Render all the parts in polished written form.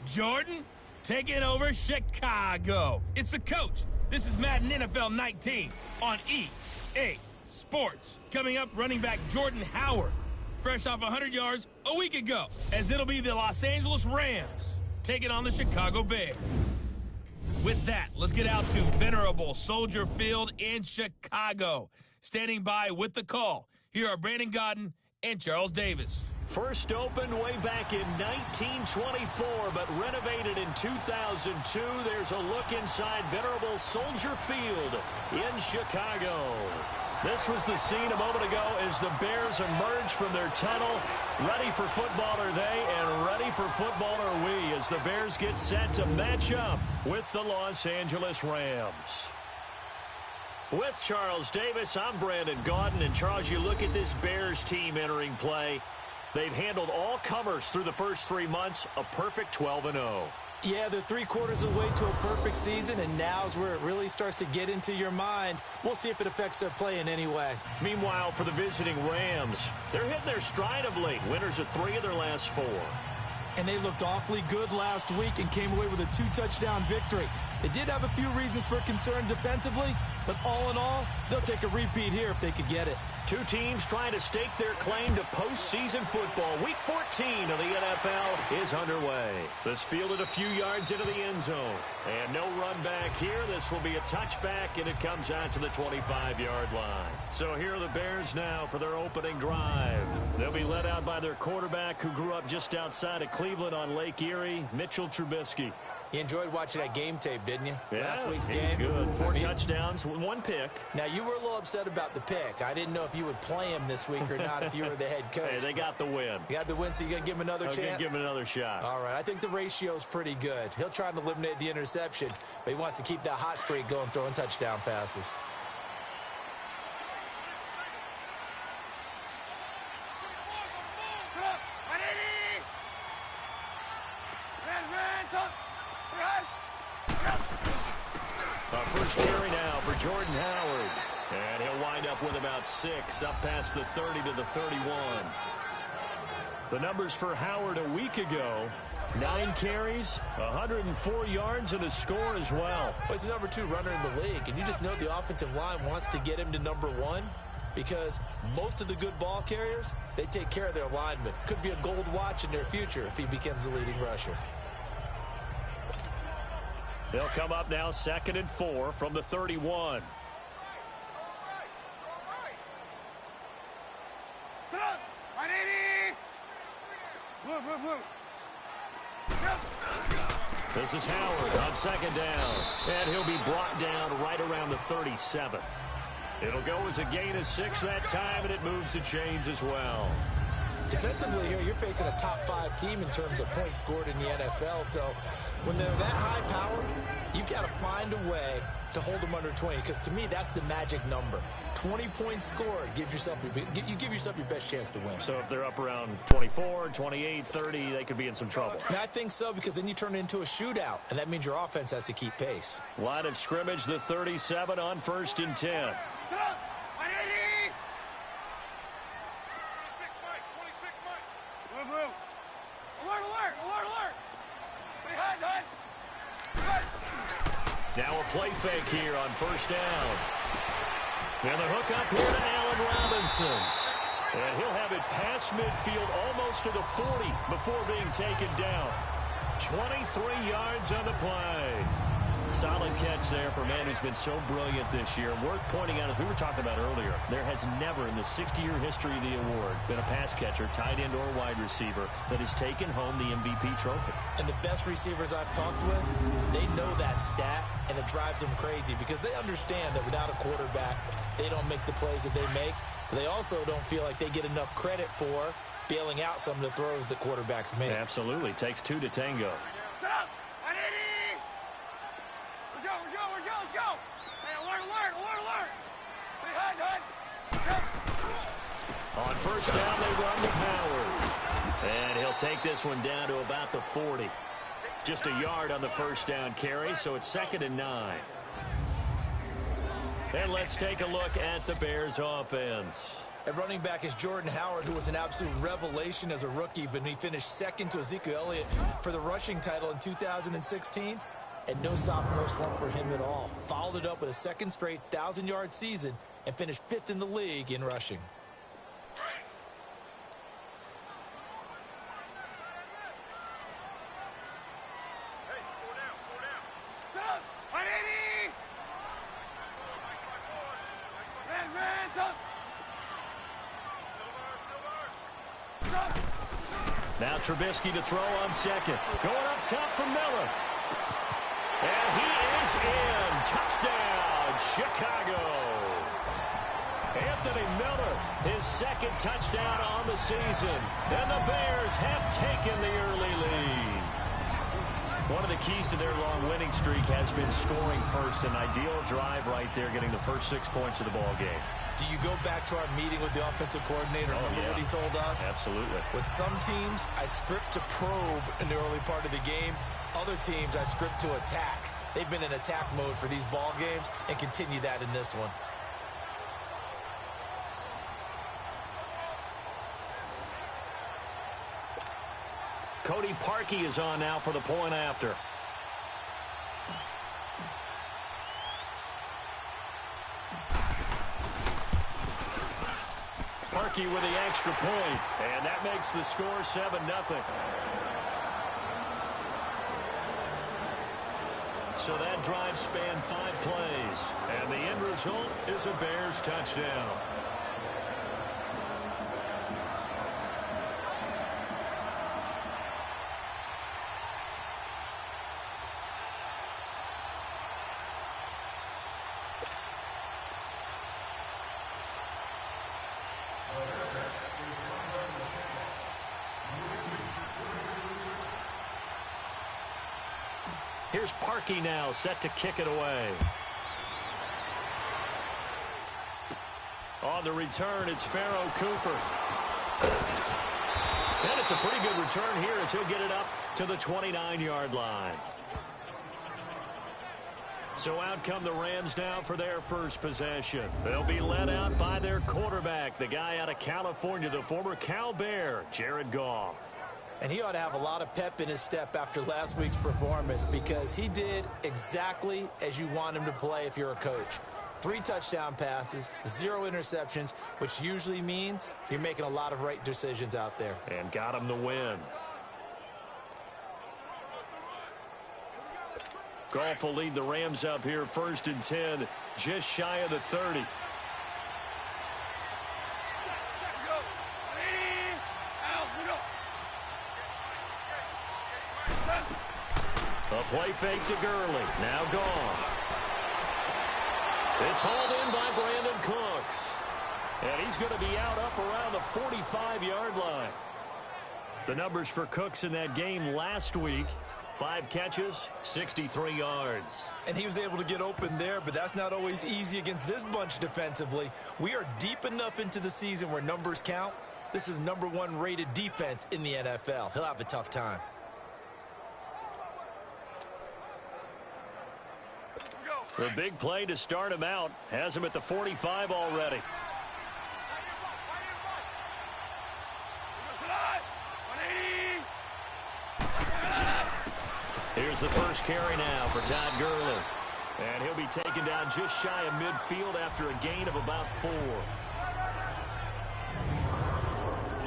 Jordan taking over Chicago. It's the coach. This is Madden NFL 19 on EA Sports. Coming up, running back Jordan Howard, fresh off 100 yards a week ago, as it'll be the Los Angeles Rams taking on the Chicago Bears. With that, let's get out to venerable Soldier Field in Chicago. Standing by with the call, here are Brandon Godden and Charles Davis. First opened way back in 1924, but renovated in 2002. There's a look inside venerable Soldier Field in Chicago. This was the scene a moment ago as the Bears emerged from their tunnel. Ready for football are they, and ready for football are we, as the Bears get set to match up with the Los Angeles Rams. With Charles Davis, I'm Brandon Gaudin. And Charles, you look at this Bears team entering play. They've handled all comers through the first 3 months, a perfect 12-0. Yeah, they're 3/4 of the way to a perfect season, and now's where it really starts to get into your mind. We'll see if it affects their play in any way. Meanwhile, for the visiting Rams, they're hitting their stride of late. Winners of 3 of their last 4. And they looked awfully good last week and came away with a 2-touchdown victory. They did have a few reasons for concern defensively, but all in all, they'll take a repeat here if they could get it. Two teams trying to stake their claim to postseason football. Week 14 of the NFL is underway. This fielded a few yards into the end zone. And no run back here. This will be a touchback, and it comes out to the 25-yard line. So here are the Bears now for their opening drive. They'll be led out by their quarterback who grew up just outside of Cleveland on Lake Erie, Mitchell Trubisky. You enjoyed watching that game tape, didn't you? Yeah, Last week's game. Good. 4 touchdowns, 1 pick. Now, you were a little upset about the pick. I didn't know if you would play him this week or not if you were the head coach. Hey, they got the win. You got the win, so you're going to give him another chance? I'm going to give him another shot. All right. I think the ratio's pretty good. He'll try to eliminate the interception, but he wants to keep that hot streak going, throwing touchdown passes. First carry now for Jordan Howard. And he'll wind up with about 6, up past the 30 to the 31. The numbers for Howard a week ago: 9 carries, 104 yards, and a score as well. Well, he's the number 2 runner in the league, and you just know the offensive line wants to get him to number 1 because most of the good ball carriers, they take care of their linemen. Could be a gold watch in their future if he becomes the leading rusher. They'll come up now 2nd and 4 from the 31. This is Howard on 2nd down. And he'll be brought down right around the 37. It'll go as a gain of 6 that time, and it moves the chains as well. Defensively here, you're facing a top 5 team in terms of points scored in the NFL. So when they're that high power, you've got to find a way to hold them under 20. Because to me, that's the magic number. 20 points scored gives yourself you give yourself your best chance to win. So if they're up around 24, 28, 30, they could be in some trouble. And I think so, because then you turn it into a shootout, and that means your offense has to keep pace. Line of scrimmage, the 37 on 1st and 10. Now a play fake here on 1st down. And the hook up here to Allen Robinson. And he'll have it past midfield almost to the 40 before being taken down. 23 yards on the play. Solid catch there for a man who's been so brilliant this year. Worth pointing out, as we were talking about earlier, there has never in the 60-year history of the award been a pass catcher, tight end, or wide receiver that has taken home the MVP trophy. And the best receivers I've talked with, they know that stat, and it drives them crazy because they understand that without a quarterback, they don't make the plays that they make. But they also don't feel like they get enough credit for bailing out some of the throws that quarterbacks make. Absolutely. Takes 2 to tango. On 1st down, they run with Howard. And he'll take this one down to about the 40. Just a yard on the 1st down carry, so it's 2nd and 9. And let's take a look at the Bears offense. At running back is Jordan Howard, who was an absolute revelation as a rookie, but he finished second to Ezekiel Elliott for the rushing title in 2016, and no sophomore slump for him at all. Followed it up with a second straight 1,000-yard season and finished fifth in the league in rushing. Now Trubisky to throw on second. Going up top for Miller. And he is in. Touchdown, Chicago. Anthony Miller, his second touchdown on the season. And the Bears have taken the early lead. One of the keys to their long winning streak has been scoring first. An ideal drive right there, getting the first 6 points of the ball game. Do you go back to our meeting with the offensive coordinator? Remember what he told us? Absolutely. With some teams, I script to probe in the early part of the game. Other teams, I script to attack. They've been in attack mode for these ball games and continue that in this one. Cody Parkey is on now for the point after. Parkey with the extra point, and that makes the score 7-0. So that drive spanned 5 plays, and the end result is a Bears touchdown. Here's Parkey now, set to kick it away. On the return, it's Pharaoh Cooper. And it's a pretty good return here as he'll get it up to the 29-yard line. So out come the Rams now for their first possession. They'll be led out by their quarterback, the guy out of California, the former Cal Bear, Jared Goff. And he ought to have a lot of pep in his step after last week's performance, because he did exactly as you want him to play if you're a coach. 3 touchdown passes, 0 interceptions, which usually means you're making a lot of right decisions out there. And got him the win. Goff will lead the Rams up here 1st and 10, just shy of the 30. A play fake to Gurley. Now gone. It's hauled in by Brandon Cooks. And he's going to be out up around the 45-yard line. The numbers for Cooks in that game last week: 5 catches, 63 yards. And he was able to get open there, but that's not always easy against this bunch defensively. We are deep enough into the season where numbers count. This is the #1 rated defense in the NFL. He'll have a tough time. The big play to start him out has him at the 45 already. Here's the first carry now for Todd Gurley. And he'll be taken down just shy of midfield after a gain of about 4.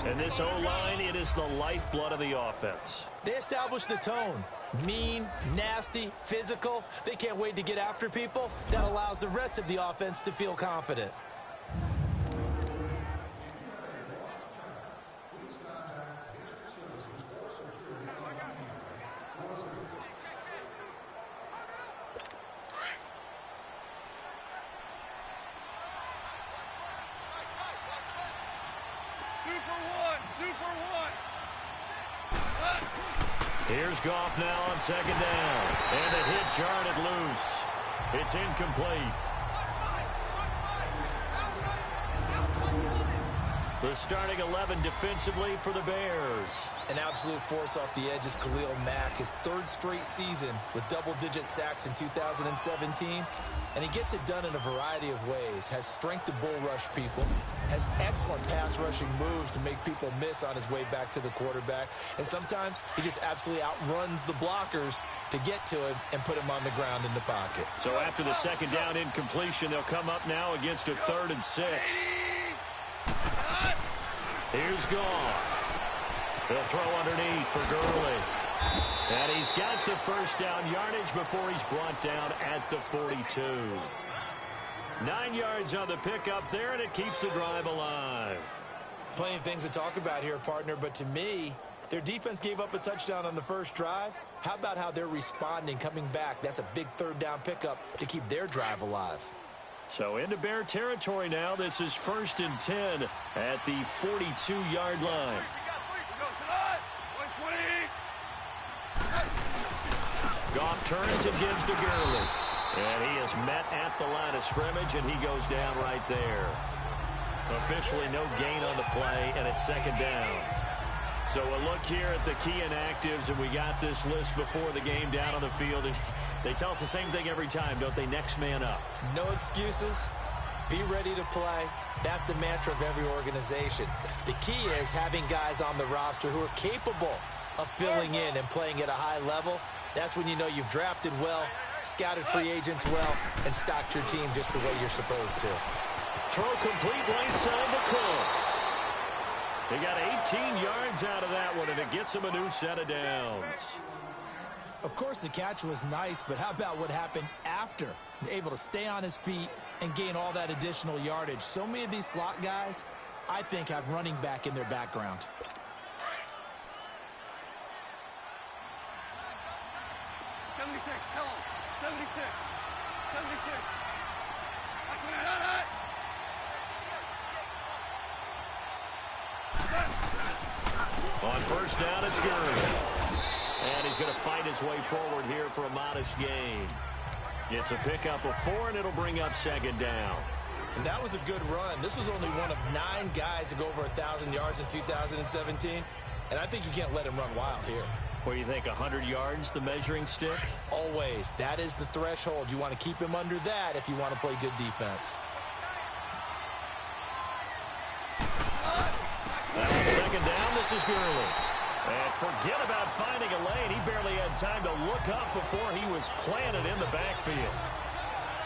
And this O-line, it is the lifeblood of the offense. They establish the tone. Mean, nasty, physical. They can't wait to get after people. That allows the rest of the offense to feel confident. Here's Goff now on 2nd down. And the hit jarred it loose. It's incomplete. The starting 11 defensively for the Bears. An absolute force off the edge is Khalil Mack, his third straight season with double-digit sacks in 2017. And he gets it done in a variety of ways. Has strength to bull rush people. Has excellent pass rushing moves to make people miss on his way back to the quarterback. And sometimes he just absolutely outruns the blockers to get to him and put him on the ground in the pocket. So after the second down incompletion, they'll come up now against a 3rd and 6. Here's Gone. He'll throw underneath for Gurley. And he's got the first down yardage before he's brought down at the 42. 9 yards on the pickup there, and it keeps the drive alive. Plenty of things to talk about here, partner, but to me, their defense gave up a touchdown on the first drive. How about how they're responding, coming back? That's a big 3rd down pickup to keep their drive alive. So into Bear territory now. This is 1st and 10 at the 42-yard line. Goff turns and gives to Gurley. And he is met at the line of scrimmage, and he goes down right there. Officially no gain on the play, and it's 2nd down. So a look here at the key inactives, and we got this list before the game down on the field. They tell us the same thing every time, don't they? Next man up. No excuses. Be ready to play. That's the mantra of every organization. The key is having guys on the roster who are capable of filling in and playing at a high level. That's when you know you've drafted well, scouted free agents well, and stocked your team just the way you're supposed to. Throw complete right side to Cooks. He got 18 yards out of that one, and it gets him a new set of downs. Of course, the catch was nice, but how about what happened after? Able to stay on his feet and gain all that additional yardage. So many of these slot guys, I think, have running back in their background. On first down, it's Gurley. And he's going to fight his way forward here for a modest gain. It's a pickup of 4, and it'll bring up 2nd down. And that was a good run. This was only one of 9 guys to go over 1,000 yards in 2017. And I think you can't let him run wild here. What do you think, 100 yards, the measuring stick? Always. That is the threshold. You want to keep him under that if you want to play good defense. Second down, this is Gurley. And forget about finding a lane. He barely had time to look up before he was planted in the backfield.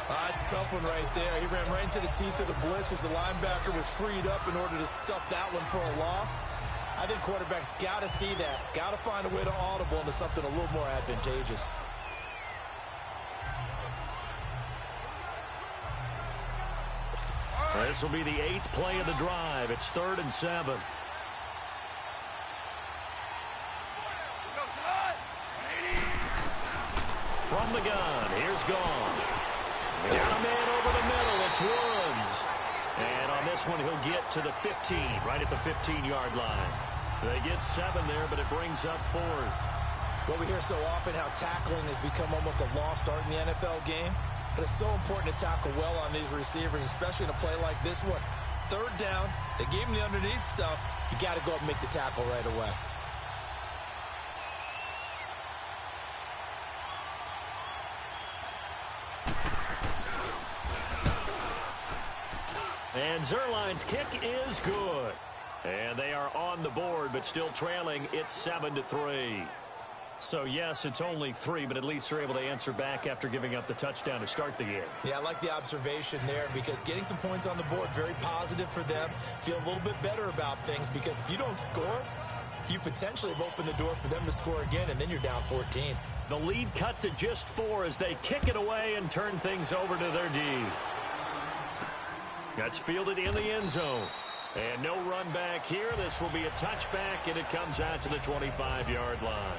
That's a tough one right there. He ran right into the teeth of the blitz as the linebacker was freed up in order to stuff that one for a loss. I think quarterbacks got to see that. Got to find a way to audible into something a little more advantageous. This will be the 8th play of the drive. It's 3rd and 7. From the gun, here's Gone. Got a man over the middle. It's Woods. And on this one, he'll get to the 15, right at the 15-yard line. They get 7 there, but it brings up 4th. Well, we hear so often how tackling has become almost a lost art in the NFL game. But it's so important to tackle well on these receivers, especially in a play like this one. 3rd down, they gave him the underneath stuff. You got to go up and make the tackle right away. And Zerline's kick is good. And they are on the board, but still trailing. It's 7-3. So, yes, it's only 3, but at least they're able to answer back after giving up the touchdown to start the game. Yeah, I like the observation there because getting some points on the board, very positive for them. Feel a little bit better about things because if you don't score, you potentially have opened the door for them to score again, and then you're down 14. The lead cut to just 4 as they kick it away and turn things over to their D. That's fielded in the end zone. And no run back here. This will be a touchback, and it comes out to the 25-yard line.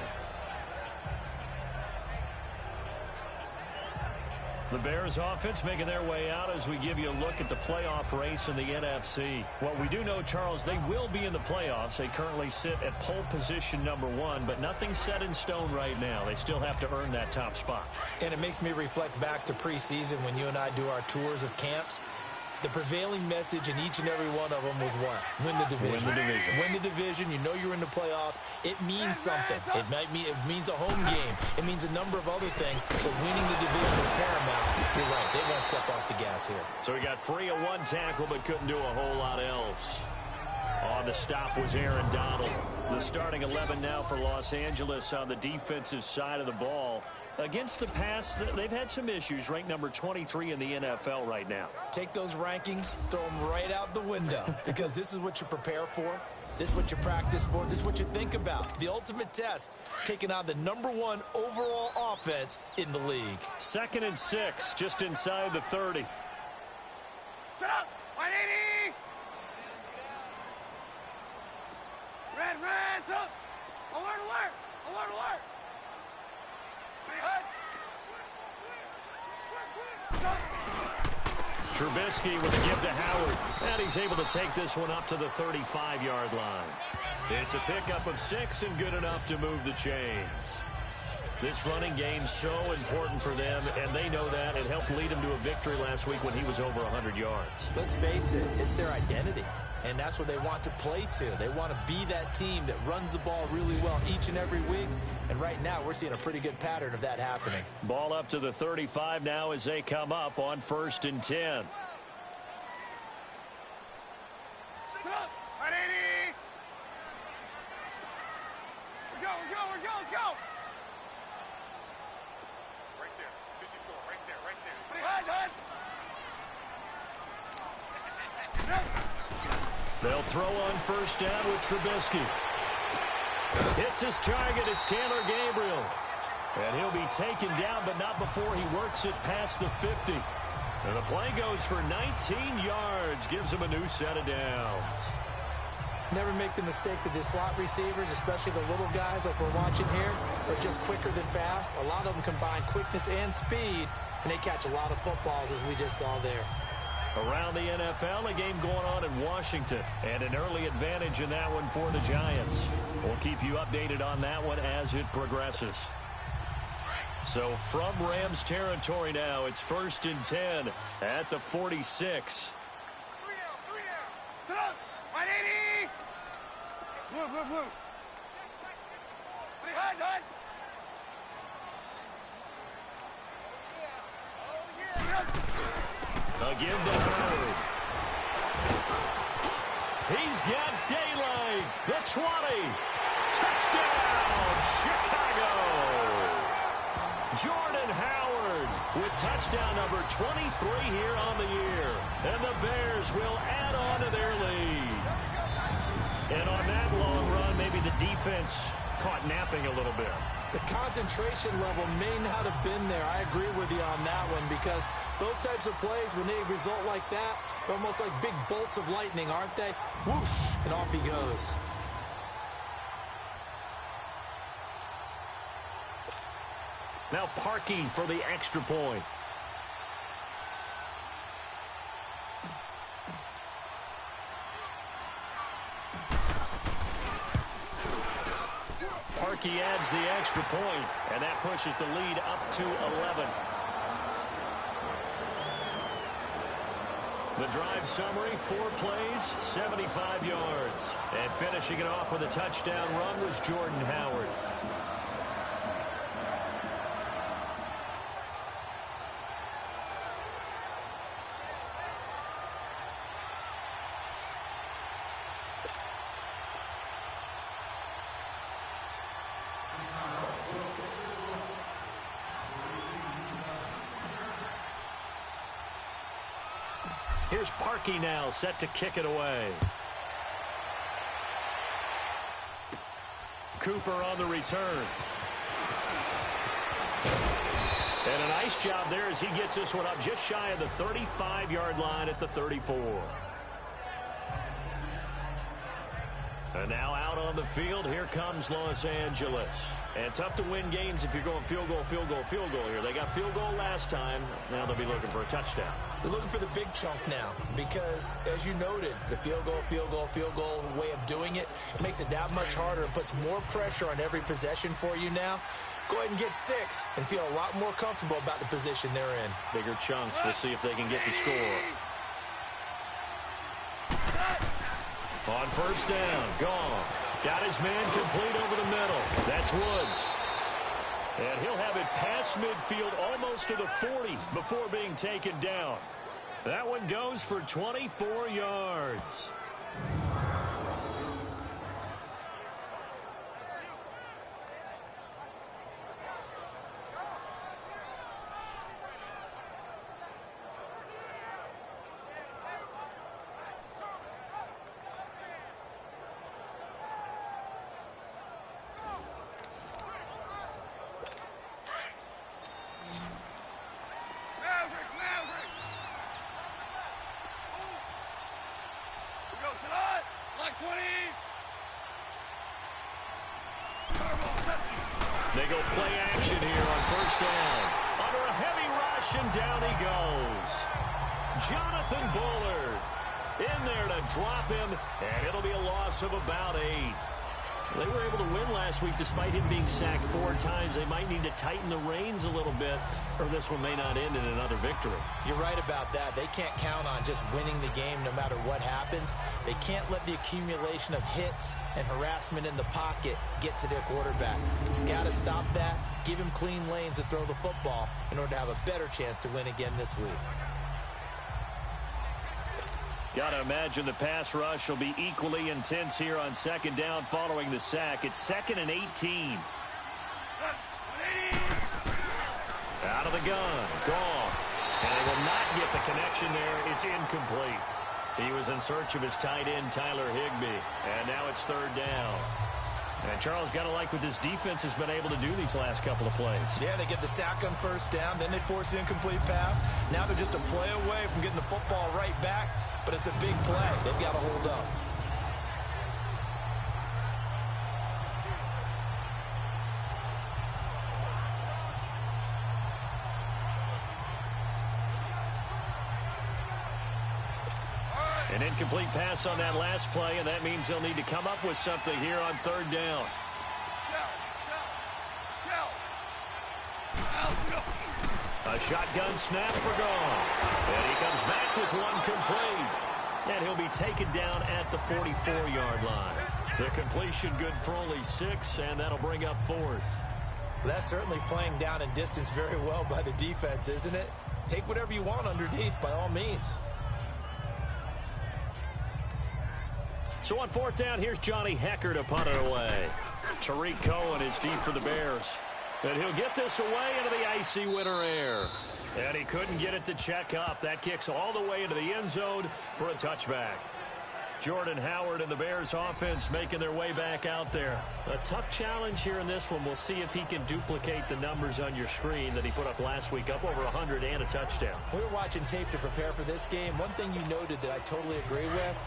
The Bears offense making their way out as we give you a look at the playoff race in the NFC. Well, we do know, Charles, they will be in the playoffs. They currently sit at pole position number 1, but nothing's set in stone right now. They still have to earn that top spot. And it makes me reflect back to preseason when you and I do our tours of camps. the prevailing message in each and every one of them was what? Win the division. Win the division. Win the division. You know you're in the playoffs. It means something. It means a home game. It means a number of other things, but winning the division is paramount. You're right. They won't step off the gas here. So he got free of one tackle, but couldn't do a whole lot else. On the stop was Aaron Donald. The starting 11 now for Los Angeles on the defensive side of the ball. Against the pass, they've had some issues. Ranked number 23 in the NFL right now. Take those rankings, throw them right out the window, because this is what you prepare for. This is what you practice for. This is what you think about. The ultimate test, taking on the #1 overall offense in the league. 2nd and 6, just inside the 30. Set up! 180! Red, up! Alert, alert! Alert, alert! Trubisky with a give to Howard. And he's able to take this one up to the 35-yard line. It's a pickup of 6 and good enough to move the chains. This running game's so important for them, and they know that. It helped lead them to a victory last week when he was over 100 yards. Let's face it, it's their identity, and that's what they want to play to. They want to be that team that runs the ball really well each and every week, and right now we're seeing a pretty good pattern of that happening. Ball up to the 35 now as they come up on 1st and 10. Set up! 180! We're go! Let's go! Right there. 54, right there. Pretty high, Dud. They'll throw on 1st down with Trubisky. Hits his target. It's Taylor Gabriel. And he'll be taken down, but not before he works it past the 50. And the play goes for 19 yards. Gives him a new set of downs. Never make the mistake that the slot receivers, especially the little guys like we're watching here, are just quicker than fast. A lot of them combine quickness and speed, and they catch a lot of footballs, as we just saw there. Around the NFL, a game going on in Washington, and an early advantage in that one for the Giants. We'll keep you updated on that one as it progresses. So from Rams territory now, it's 1st and 10 at the 46. 3 down. Set up! 180! Blue. Pretty high, Dud. A give to Howard. He's got daylight. The 20. Touchdown, Chicago. Jordan Howard with touchdown number 23 here on the year. And the Bears will add on to their lead. And on that long run, maybe the defense caught napping a little bit. The concentration level may not have been there. I agree with you on that one, because those types of plays, when they result like that, they're almost like big bolts of lightning, aren't they? Whoosh, and off he goes. Now Parkey for the extra point. Parkey adds the extra point, and that pushes the lead up to 11. The drive summary, 4 plays, 75 yards. And finishing it off with a touchdown run was Jordan Howard. Here's Parkey now, set to kick it away. Cooper on the return. And a nice job there as he gets this one up just shy of the 35-yard line at the 34. And now out on the field, here comes Los Angeles. And tough to win games if you're going field goal here. They got field goal last time. Now they'll be looking for a touchdown. They're looking for the big chunk now, because, as you noted, the field goal way of doing it makes it that much harder and puts more pressure on every possession for you now. Go ahead and get 6 and feel a lot more comfortable about the position they're in. Bigger chunks. We'll see if they can get the score. On first down, gone. Got his man complete over the middle. That's Woods. And he'll have it past midfield almost to the 40 before being taken down. That one goes for 24 yards. They go play action here on first down. Under a heavy rush, and down he goes. Jonathan Bullard in there to drop him, and it'll be a loss of about 8. They were able to win last week despite him being sacked 4 times. They might need to tighten the reins a little bit, or this one may not end in another victory. You're right about that. They can't count on just winning the game no matter what happens. They can't let the accumulation of hits and harassment in the pocket get to their quarterback. Got to stop that, give him clean lanes to throw the football in order to have a better chance to win again this week. Got to imagine the pass rush will be equally intense here on second down following the sack. It's 2nd and 18. Out of the gun. Gone. And they will not get the connection there. It's incomplete. He was in search of his tight end, Tyler Higbee. And now it's 3rd down. And Charles, got to like what this defense has been able to do these last couple of plays. Yeah, they get the sack on first down. Then they force the incomplete pass. Now they're just a play away from getting the football right back. But it's a big play. They've got to hold up. An incomplete pass on that last play, and that means they'll need to come up with something here on 3rd down. A shotgun snap for gone. And he comes back with one complete. And he'll be taken down at the 44-yard line. The completion good for only 6, and that'll bring up 4th. Well, that's certainly playing down in distance very well by the defense, isn't it? Take whatever you want underneath, by all means. So on 4th down, here's Johnny Hecker to punt it away. Tariq Cohen is deep for the Bears. And he'll get this away into the icy winter air. And he couldn't get it to check up. That kicks all the way into the end zone for a touchback. Jordan Howard and the Bears offense making their way back out there. A tough challenge here in this one. We'll see if he can duplicate the numbers on your screen that he put up last week, up over 100 and a touchdown. We were watching tape to prepare for this game. One thing you noted that I totally agree with,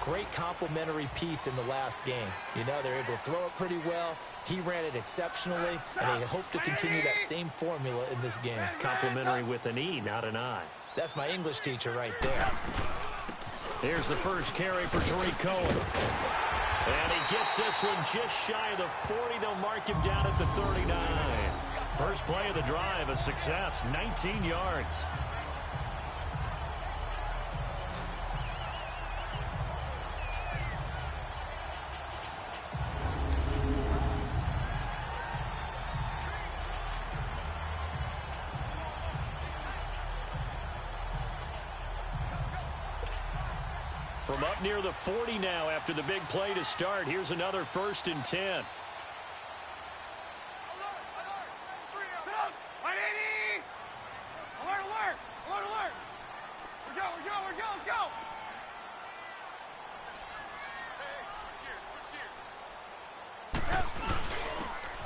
great complementary piece in the last game. You know, they're able to throw it pretty well. He ran it exceptionally, and they hope to continue that same formula in this game. Complimentary with an E, not an I. That's my English teacher right there. Here's the first carry for Tariq Cohen. And he gets this one just shy of the 40. They'll mark him down at the 39. First play of the drive, a success, 19 yards. From up near the 40 now after the big play to start. Here's another 1st and 10.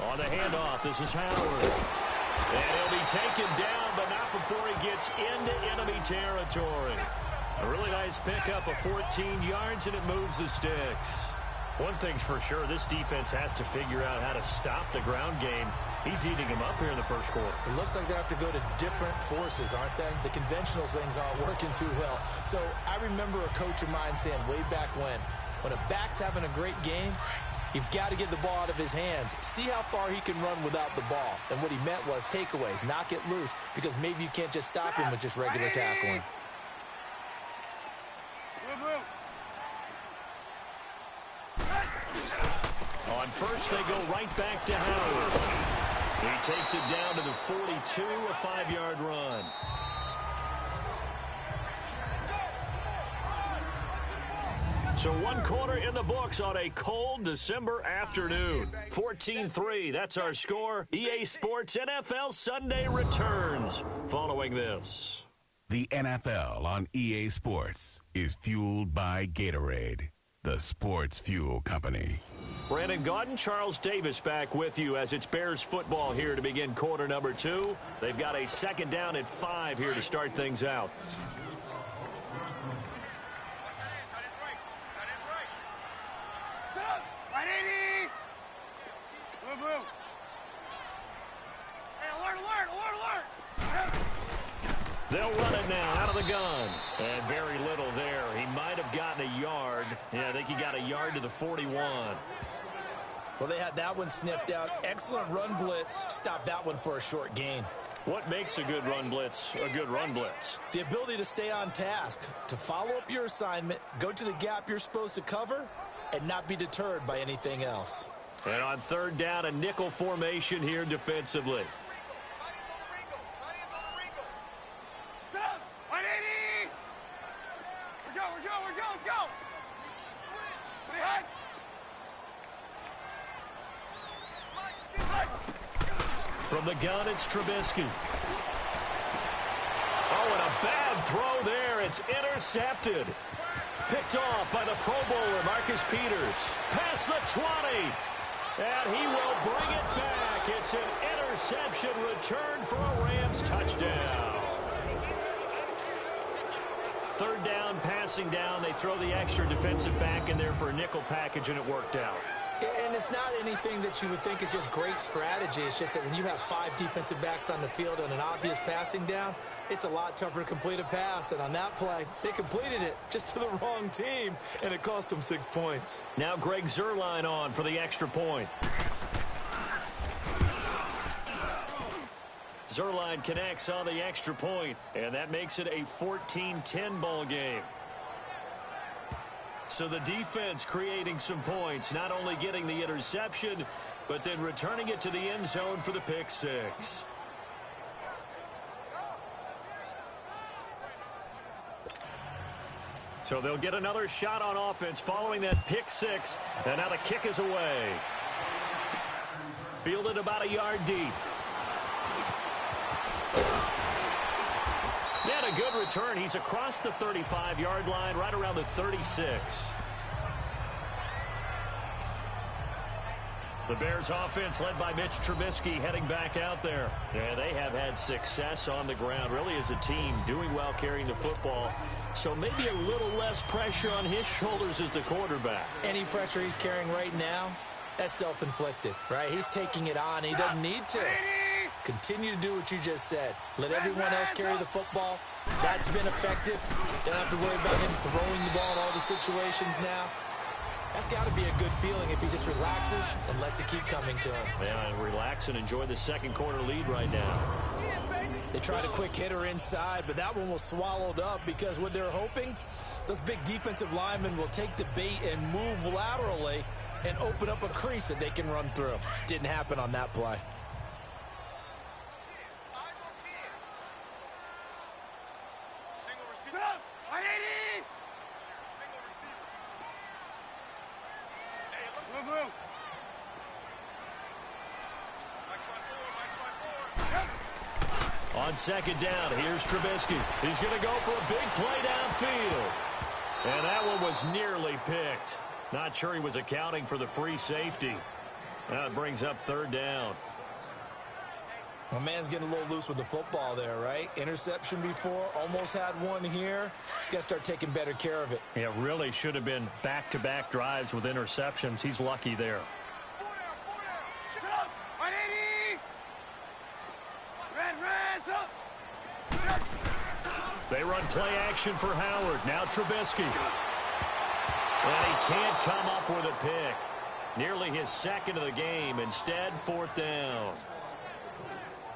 On the handoff, this is Howard. And he'll be taken down, but not before he gets into enemy territory. A really nice pickup of 14 yards, and it moves the sticks. One thing's for sure, this defense has to figure out how to stop the ground game. He's eating them up here in the first quarter. It looks like they have to go to different forces, aren't they? The conventional things aren't working too well. So I remember a coach of mine saying way back when a back's having a great game, you've got to get the ball out of his hands. See how far he can run without the ball. And what he meant was takeaways, knock it loose, because maybe you can't just stop him with just regular tackling. they go right back to Howard. He takes it down to the 42, a 5-yard run. So 1 quarter in the books on a cold December afternoon. 14-3, that's our score. EA Sports NFL Sunday returns following this. The NFL on EA Sports is fueled by Gatorade, the sports fuel company. Brandon Gaudin, Charles Davis back with you as it's Bears football here to begin quarter number 2. They've got a 2nd down and 5 here to start things out. They'll run it now out of the gun. And very little there. He might have gotten a yard. Yeah, I think he got a yard to the 41. Well, they had that one sniffed out. Excellent run blitz. Stopped that one for a short gain. What makes a good run blitz a good run blitz? The ability to stay on task, to follow up your assignment, go to the gap you're supposed to cover, and not be deterred by anything else. And on 3rd down, a nickel formation here defensively. From the gun, it's Trubisky. Oh, and a bad throw there. It's intercepted. Picked off by the Pro Bowler, Marcus Peters. Past the 20. And he will bring it back. It's an interception return for a Rams touchdown. 3rd down, passing down. They throw the extra defensive back in there for a nickel package, and it worked out. And it's not anything that you would think is just great strategy. It's just that when you have 5 defensive backs on the field on an obvious passing down, it's a lot tougher to complete a pass. And on that play, they completed it just to the wrong team, and it cost them 6 points. Now Greg Zuerlein on for the extra point. Zuerlein connects on the extra point, and that makes it a 14-10 ball game. So the defense creating some points, not only getting the interception, but then returning it to the end zone for the pick 6. So they'll get another shot on offense following that pick 6, and now the kick is away. Fielded about a yard deep. He had a good return. He's across the 35-yard line, right around the 36. The Bears offense led by Mitch Trubisky heading back out there. Yeah, they have had success on the ground, really as a team, doing well carrying the football. So maybe a little less pressure on his shoulders as the quarterback. Any pressure he's carrying right now, that's self-inflicted, right? He's taking it on. He doesn't need to. Continue to do what you just said. Let everyone else carry the football. That's been effective. Don't have to worry about him throwing the ball in all the situations now. That's got to be a good feeling if he just relaxes and lets it keep coming to him. Yeah, and relax and enjoy the 2nd quarter lead right now. They tried a quick hitter inside, but that one was swallowed up because what they're hoping, those big defensive linemen will take the bait and move laterally and open up a crease that they can run through. Didn't happen on that play. On 2nd down, here's Trubisky. He's going to go for a big play downfield. And that one was nearly picked. Not sure he was accounting for the free safety. Now it brings up 3rd down. My man's getting a little loose with the football there, right? Interception before, almost had one here. He's got to start taking better care of it. Yeah, really should have been back-to-back drives with interceptions. He's lucky there. They run play action for Howard. Now Trubisky. And he can't come up with a pick. Nearly his 2nd of the game. Instead, 4th down.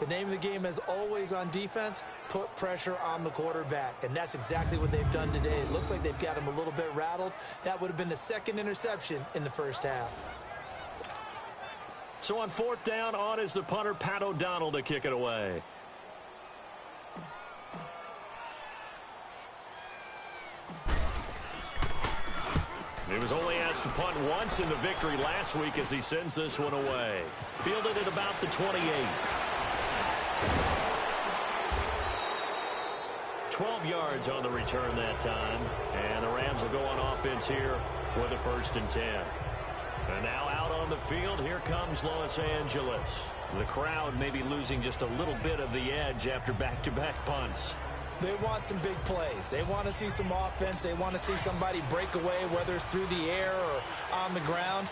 The name of the game is always on defense, put pressure on the quarterback. And that's exactly what they've done today. It looks like they've got him a little bit rattled. That would have been the 2nd interception in the first half. So on 4th down, on is the punter, Pat O'Donnell, to kick it away. He was only asked to punt once in the victory last week as he sends this one away. Fielded at about the 28. 12 yards on the return that time. And the Rams will go on offense here with a 1st and 10. And now out on the field, here comes Los Angeles. The crowd may be losing just a little bit of the edge after back-to-back punts. They want some big plays. They want to see some offense. They want to see somebody break away, whether it's through the air or on the ground.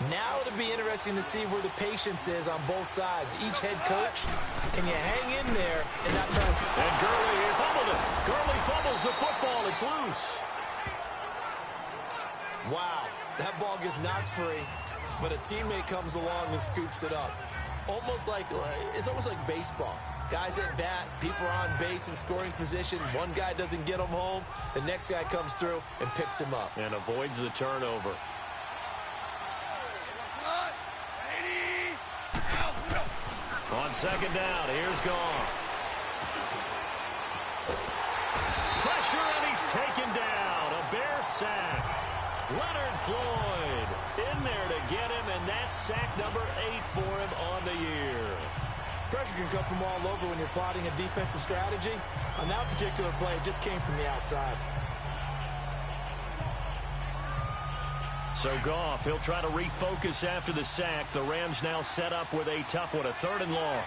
Now it'll be interesting to see where the patience is on both sides. Each head coach, can you hang in there and not try to... And Gurley fumbled it. Gurley fumbles the football. It's loose. Wow, that ball gets knocked free, but a teammate comes along and scoops it up. It's almost like baseball. Guys at bat, people are on base in scoring position. One guy doesn't get him home. The next guy comes through and picks him up. And avoids the turnover. On 2nd down, here's Goff. Pressure, and he's taken down. A Bear sack. Leonard Floyd in there to get him, and that's sack number 8 for him on the year. Pressure can come from all over when you're plotting a defensive strategy. On that particular play, it just came from the outside. So Goff, he'll try to refocus after the sack. The Rams now set up with a tough one, a 3rd and long.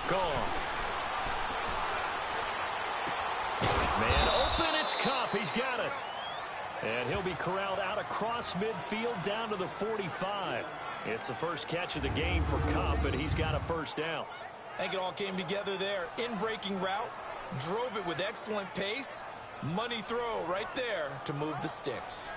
Goff. Man open, it's Kupp. He's got it. And he'll be corralled out across midfield down to the 45. It's the first catch of the game for Kupp, and he's got a 1st down. I think it all came together there. In-breaking route, drove it with excellent pace. Money throw right there to move the sticks.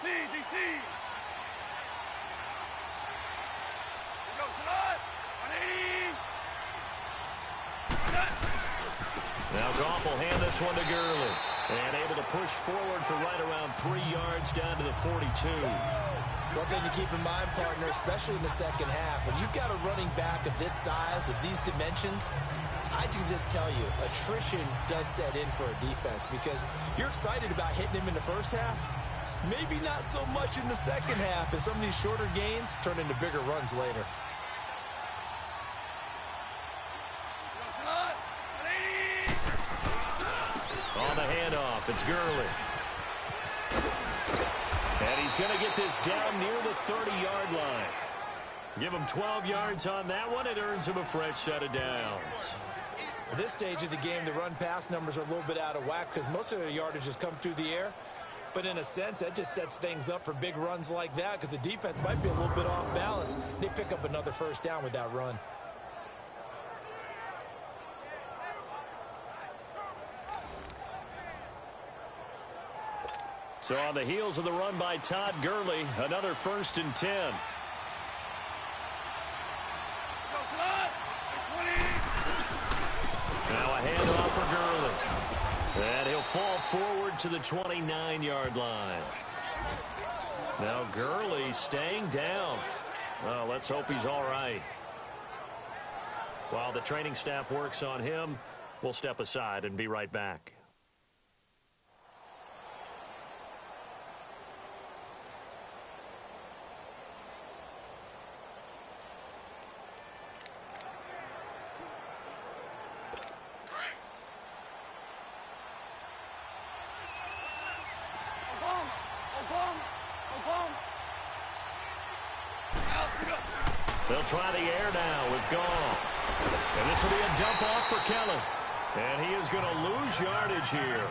DC. Now Goff will hand this one to Gurley. And able to push forward for right around 3 yards down to the 42. One thing to keep in mind, partner, especially in the second half, when you've got a running back of this size, of these dimensions, I can just tell you, attrition does set in for a defense because you're excited about hitting him in the first half. Maybe not so much in the second half, and some of these shorter gains turn into bigger runs later. On the handoff, it's Gurley. And he's going to get this down near the 30-yard line. Give him 12 yards on that one. It earns him a fresh set of downs. At this stage of the game, the run-pass numbers are a little bit out of whack because most of their yardage has come through the air. But in a sense, that just sets things up for big runs like that because the defense might be a little bit off balance. They pick up another 1st down with that run. So on the heels of the run by Todd Gurley, another 1st and 10. Now a handoff for Gurley. And he'll fall forward to the 29-yard line. Now Gurley staying down. Well, let's hope he's all right. While the training staff works on him, we'll step aside and be right back. They'll try the air now with Goff. And this will be a dump off for Kelly. And he is going to lose yardage here.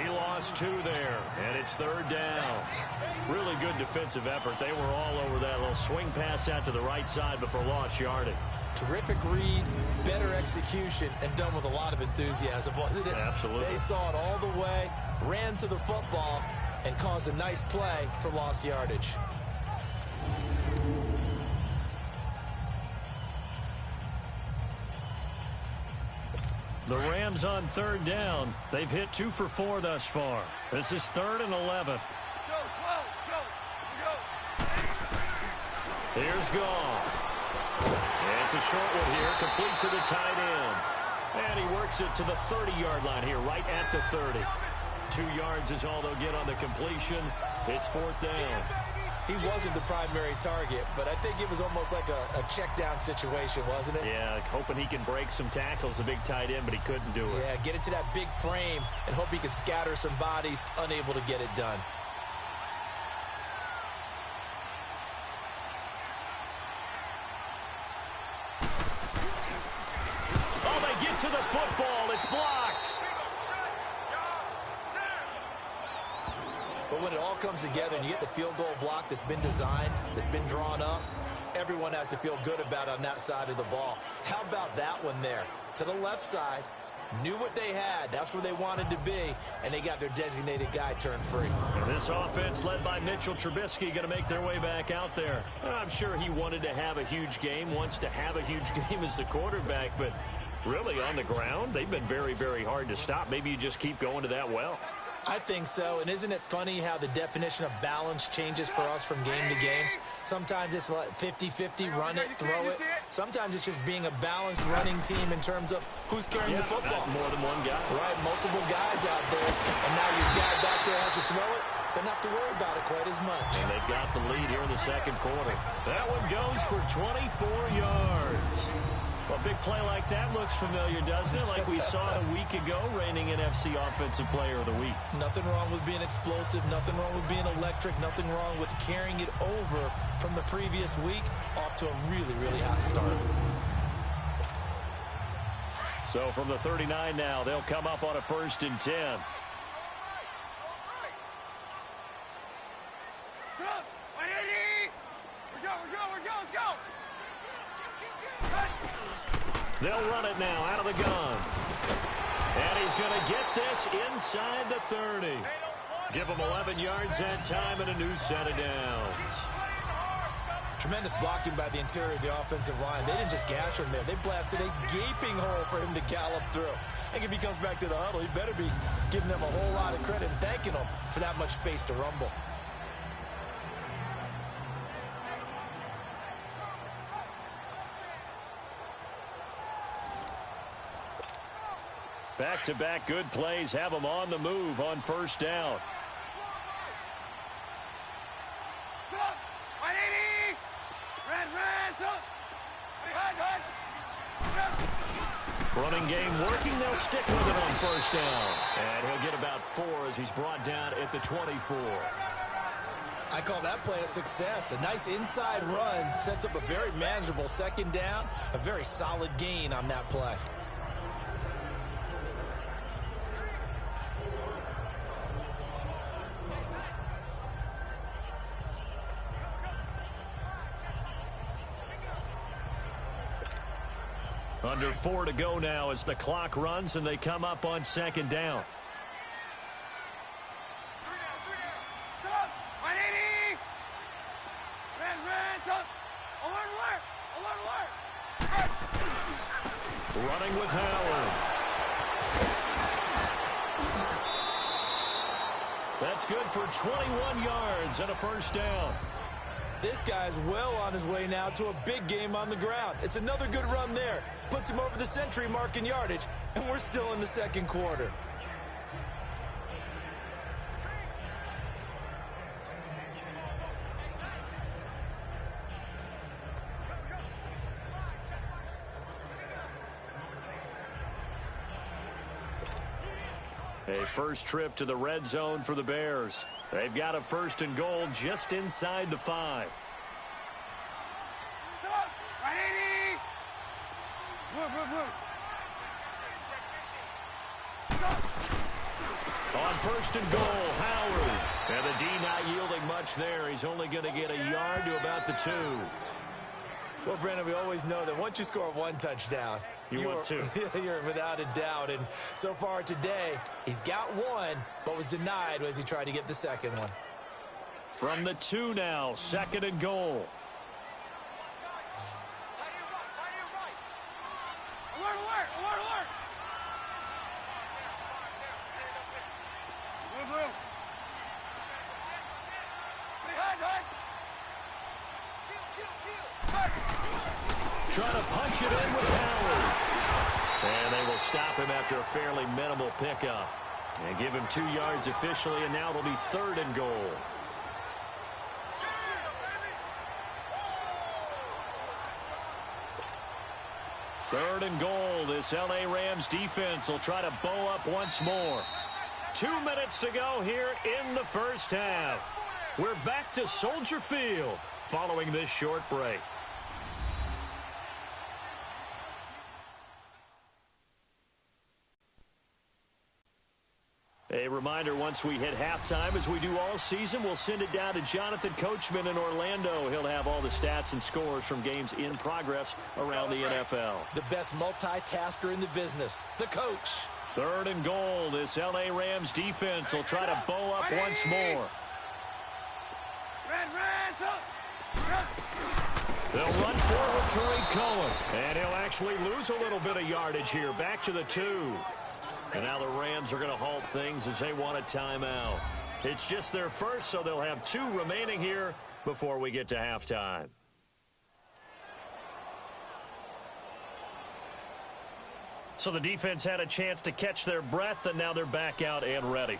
He lost 2 there, and it's 3rd down. Really good defensive effort. They were all over that little swing pass out to the right side before lost yardage. Terrific read, better execution, and done with a lot of enthusiasm, wasn't it? Absolutely. They saw it all the way, ran to the football, and caused a nice play for lost yardage. The Rams on third down. They've hit 2 for 4 thus far. This is 3rd and 11. Here's Goff. And it's a short one here, complete to the tight end. And he works it to the 30-yard line here, right at the 30. 2 yards is all they'll get on the completion. It's 4th down. He wasn't the primary target, but I think it was almost like a check down situation, wasn't it? Yeah, hoping he can break some tackles, a big tight end, but he couldn't do it. Yeah, get into that big frame and hope he can scatter some bodies, unable to get it done. Oh, they get to the football. It's blocked. But when it all comes together and you get the field goal block that's been designed, that's been drawn up, everyone has to feel good about on that side of the ball. How about that one there? To the left side, knew what they had. That's where they wanted to be, and they got their designated guy turned free. And this offense led by Mitchell Trubisky going to make their way back out there. I'm sure he wanted to have a huge game, wants to have a huge game as the quarterback, but really on the ground, they've been very, very hard to stop. Maybe you just keep going to that well. I think so, and isn't it funny how the definition of balance changes for us from game to game? Sometimes it's 50-50, run it, throw it. Sometimes it's just being a balanced running team in terms of who's carrying the football. More than one guy. Right, multiple guys out there, and now your guy back there has to throw it. Doesn't have to worry about it quite as much. And they've got the lead here in the second quarter. That one goes for 24 yards. Well, a big play like that looks familiar, doesn't it? Like we saw a week ago, reigning NFC Offensive Player of the Week. Nothing wrong with being explosive. Nothing wrong with being electric. Nothing wrong with carrying it over from the previous week off to a really, really hot start. So from the 39 now, they'll come up on a 1st and 10. They'll run it now out of the gun. And he's going to get this inside the 30. Give him 11 yards that time and a new set of downs. Tremendous blocking by the interior of the offensive line. They didn't just gash him there. They blasted a gaping hole for him to gallop through. I think if he comes back to the huddle, he better be giving them a whole lot of credit and thanking them for that much space to rumble. Back-to-back good plays have them on the move on 1st down. Running game working. They'll stick with it on 1st down. And he'll get about 4 as he's brought down at the 24. I call that play a success. A nice inside run sets up a very manageable 2nd down. A very solid gain on that play. Under 4 to go now as the clock runs and they come up on 2nd down. Running with Howard. That's good for 21 yards and a 1st down. This guy's well on his way now to a big game on the ground. It's another good run there. Puts him over the century mark in yardage, and we're still in the 2nd quarter. A first trip to the red zone for the Bears. They've got a 1st and goal just inside the 5. On 1st and goal, Howard. And the D not yielding much there. He's only going to get a yard to about the 2. Well, Brandon, we always know that once you score 1 touchdown, want 2. You're without a doubt. And so far today, he's got 1, but was denied as he tried to get the 2nd one. From the 2 now, 2nd and goal. try to punch it in with Howard. And they will stop him after a fairly minimal pickup. And give him 2 yards officially, and now it'll be 3rd and goal. Third and goal. This L.A. Rams defense will try to bow up once more. 2 minutes to go here in the first half. We're back to Soldier Field following this short break. A reminder, once we hit halftime, as we do all season, we'll send it down to Jonathan Coachman in Orlando. He'll have all the stats and scores from games in progress around the NFL. The best multitasker in the business, the coach. 3rd and goal. This L.A. Rams defense will try to bow up once more. They'll run forward to Tariq Cohen. And he'll actually lose a little bit of yardage here. Back to the 2. And now the Rams are going to halt things as they want a timeout. It's just their first, so they'll have 2 remaining here before we get to halftime. So the defense had a chance to catch their breath, and now they're back out and ready.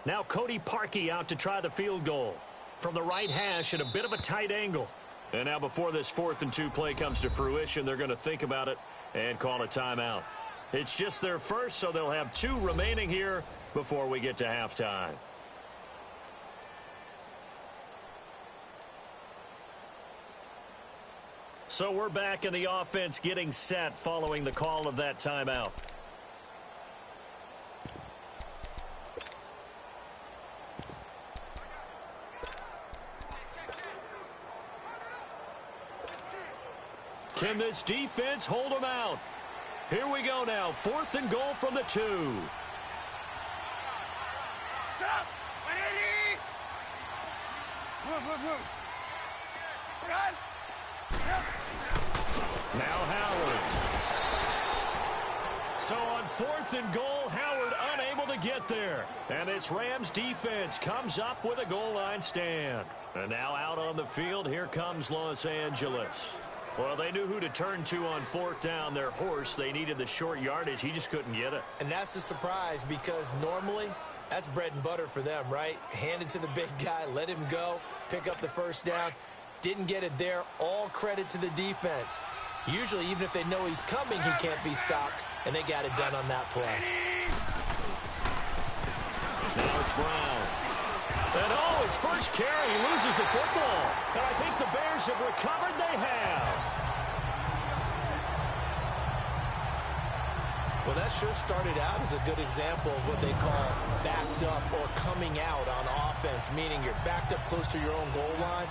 Now Cody Parkey out to try the field goal. From the right hash at a bit of a tight angle. And now before this 4th and 2 play comes to fruition, they're going to think about it and call a timeout. It's just their first, so they'll have 2 remaining here before we get to halftime. So we're back in the offense getting set following the call of that timeout. Can this defense hold them out? Here we go now. 4th and goal from the 2. Now Howard. So on 4th and goal, Howard unable to get there. And this Rams defense comes up with a goal line stand. And now out on the field, here comes Los Angeles. Well, they knew who to turn to on 4th down. Their horse, they needed the short yardage. He just couldn't get it. And that's the surprise, because normally that's bread and butter for them, right? Hand it to the big guy, let him go, pick up the first down. Didn't get it there. All credit to the defense. Usually, even if they know he's coming, he can't be stopped, and they got it done on that play. Now it's Brown. And his first carry, he loses the football. And I think the Bears have recovered. They have. Well, that sure started out as a good example of what they call backed up or coming out on offense, meaning you're backed up close to your own goal line.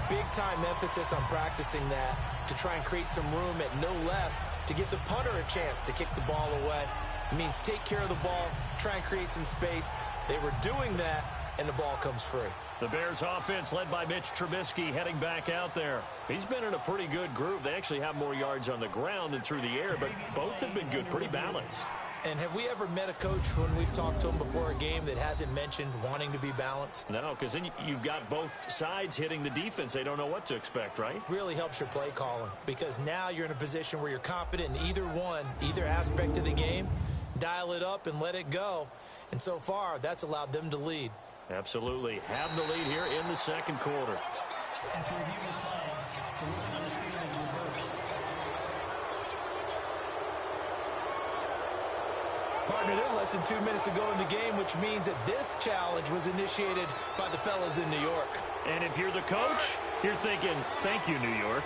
Big-time emphasis on practicing that to try and create some room at no less to give the punter a chance to kick the ball away. It means take care of the ball, try and create some space. They were doing that, and the ball comes free. The Bears offense led by Mitch Trubisky heading back out there. He's been in a pretty good group. They actually have more yards on the ground than through the air, but both have been good, pretty balanced. And have we ever met a coach when we've talked to him before a game that hasn't mentioned wanting to be balanced? No, because then you've got both sides hitting the defense. They don't know what to expect, right? Really helps your play calling, because now you're in a position where you're confident in either one, either aspect of the game. Dial it up and let it go. And so far, that's allowed them to lead. Absolutely. Have the lead here in the second quarter. After reviewing the play, the ruling on the field is reversed. Partner, there's less than 2 minutes to go in the game, which means that this challenge was initiated by the fellas in New York. And if you're the coach, you're thinking, thank you, New York.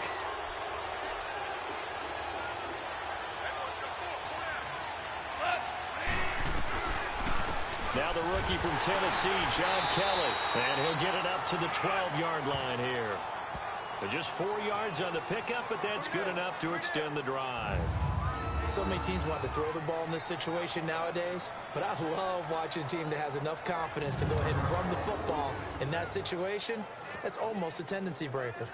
Now the rookie from Tennessee, John Kelly. And he'll get it up to the 12-yard line here. But just 4 yards on the pickup, but that's good enough to extend the drive. So many teams want to throw the ball in this situation nowadays, but I love watching a team that has enough confidence to go ahead and run the football. In that situation, that's almost a tendency breaker.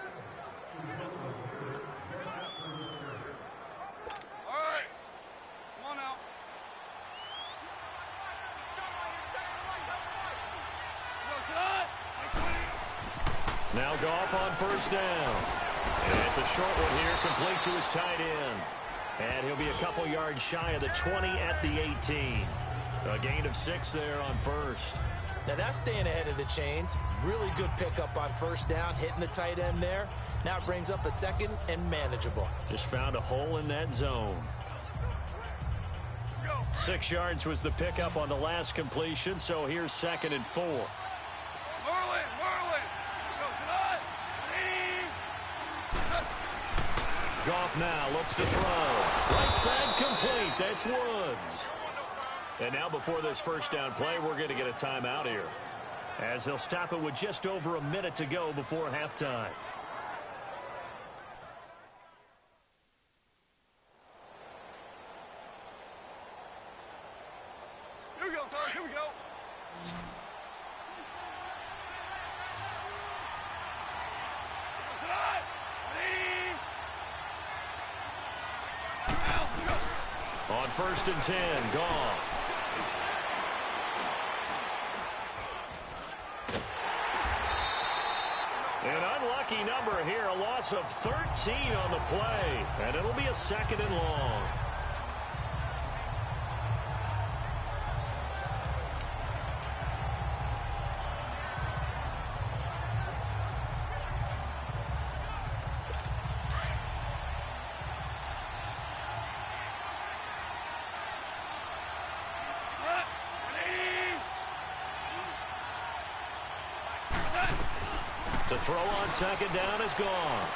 Now Goff on first down. And it's a short one here, complete to his tight end. And he'll be a couple yards shy of the 20 at the 18. A gain of 6 there on first. Now that's staying ahead of the chains. Really good pickup on first down, hitting the tight end there. Now it brings up a second and manageable. Just found a hole in that zone. 6 yards was the pickup on the last completion, so here's 2nd and 4. Goff now looks to throw. Right side complete. That's Woods. And now before this first down play, we're going to get a timeout here, as they'll stop it with just over a minute to go before halftime. Here we go, fellas. Here we go. On 1st and 10, Goff. An unlucky number here, a loss of 13 on the play, and it'll be a 2nd and long. To throw on 2nd down is gone.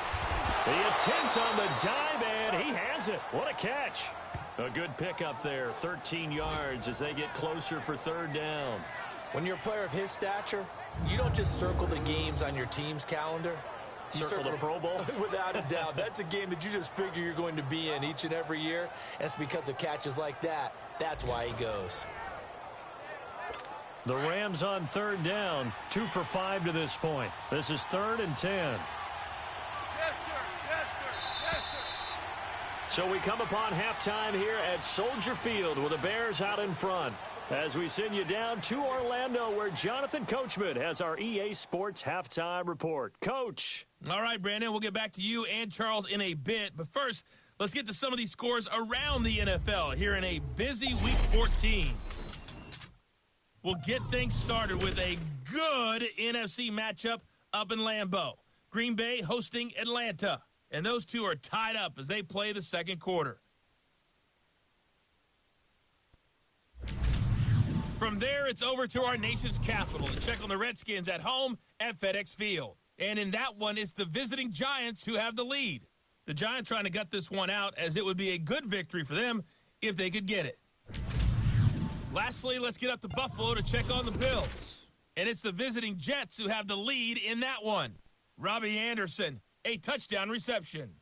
The attempt on the dive, and he has it. What a catch. A good pickup there, 13 yards as they get closer for 3rd down. When you're a player of his stature, you don't just circle the games on your team's calendar. You Circle the Pro Bowl? Without a doubt. That's a game that you just figure you're going to be in each and every year. And it's because of catches like that. That's why he goes. The Rams on 3rd down, 2 for 5 to this point. This is 3rd and 10. Yes, sir. Yes, sir. Yes, sir. So we come upon halftime here at Soldier Field with the Bears out in front, as we send you down to Orlando, where Jonathan Coachman has our EA Sports halftime report. Coach. All right, Brandon, we'll get back to you and Charles in a bit. But first, let's get to some of these scores around the NFL here in a busy Week 14. We'll get things started with a good NFC matchup up in Lambeau. Green Bay hosting Atlanta. And those two are tied up as they play the second quarter. From there, it's over to our nation's capital to check on the Redskins at home at FedEx Field. And in that one, it's the visiting Giants who have the lead. The Giants trying to gut this one out, as it would be a good victory for them if they could get it. Lastly, let's get up to Buffalo to check on the Bills. And it's the visiting Jets who have the lead in that one. Robbie Anderson, a touchdown reception.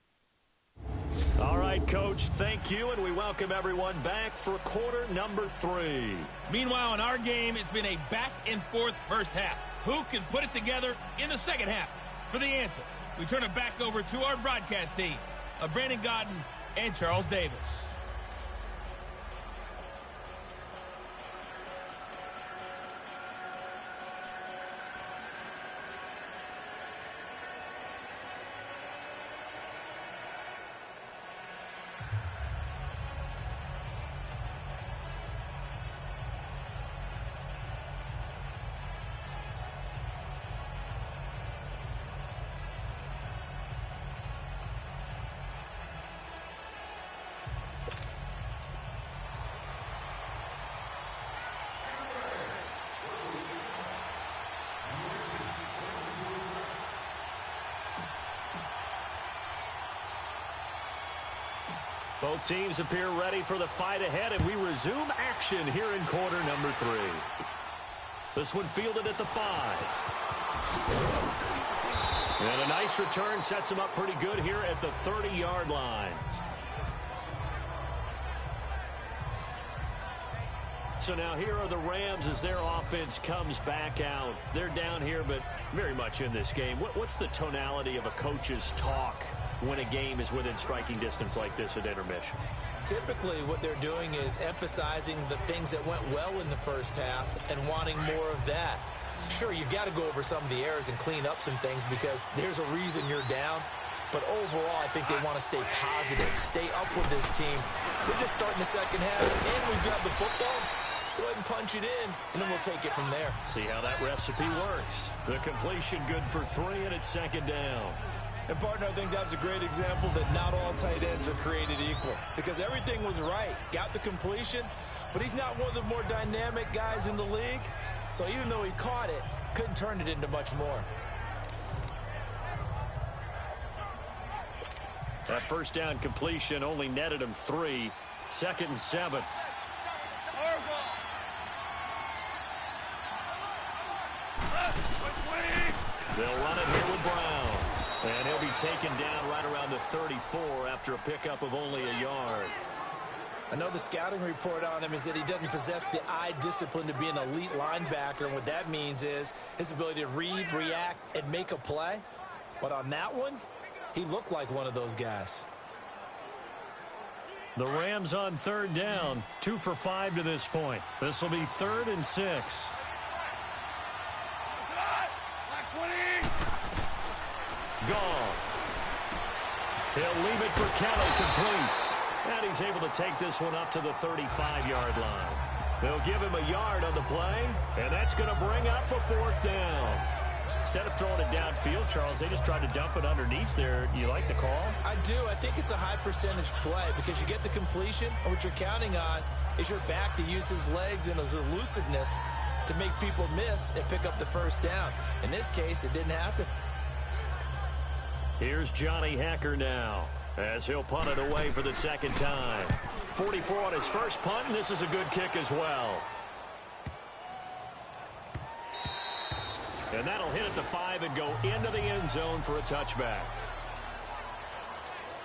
All right, Coach, thank you, and we welcome everyone back for quarter number 3. Meanwhile, in our game, it's been a back-and-forth first half. Who can put it together in the second half? For the answer, we turn it back over to our broadcast team of Brandon Godden and Charles Davis. Both teams appear ready for the fight ahead, and we resume action here in quarter number 3. This one fielded at the 5. And a nice return sets him up pretty good here at the 30-yard line. So now here are the Rams as their offense comes back out. They're down here, but very much in this game. What's the tonality of a coach's talk when a game is within striking distance like this at intermission? Typically, what they're doing is emphasizing the things that went well in the first half and wanting more of that. Sure, you've got to go over some of the errors and clean up some things because there's a reason you're down. But overall, I think they want to stay positive, stay up with this team. We're just starting the second half, and we've got the football. Let's go ahead and punch it in, and then we'll take it from there. See how that recipe works. The completion good for 3, and it's second down. And, partner, I think that's a great example that not all tight ends are created equal because everything was right. Got the completion, but he's not one of the more dynamic guys in the league. So even though he caught it, couldn't turn it into much more. That first down completion only netted him 3. 2nd and 7. They'll run it here with Brown. And he'll be taken down right around the 34 after a pickup of only a yard. I know the scouting report on him is that he doesn't possess the eye discipline to be an elite linebacker. And what that means is his ability to read, react, and make a play. But on that one, he looked like one of those guys. The Rams on 3rd down. 2 for 5 to this point. This will be 3rd and 6. Gone. He'll leave it for Kelly complete. And he's able to take this one up to the 35-yard line. They'll give him a yard on the play, and that's going to bring up a 4th down. Instead of throwing it downfield, Charles, they just tried to dump it underneath there. You like the call? I do. I think it's a high percentage play because you get the completion, and what you're counting on is your back to use his legs and his elusiveness to make people miss and pick up the 1st down. In this case, it didn't happen. Here's Johnny Hacker now as he'll punt it away for the 2nd time. 44 on his first punt, and this is a good kick as well. And that'll hit at the 5 and go into the end zone for a touchback.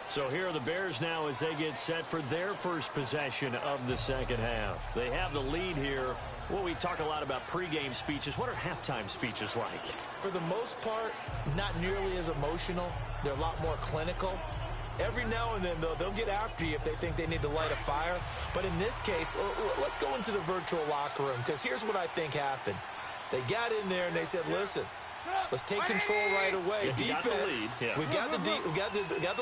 So here are the Bears now as they get set for their first possession of the second half. They have the lead here. Well, we talk a lot about pregame speeches. What are halftime speeches like? For the most part, not nearly as emotional. They're a lot more clinical. Every now and then, though, they'll get after you if they think they need to light a fire. But in this case, let's go into the virtual locker room because here's what I think happened. They got in there and they said, listen, let's take control right away. Defense, we've got the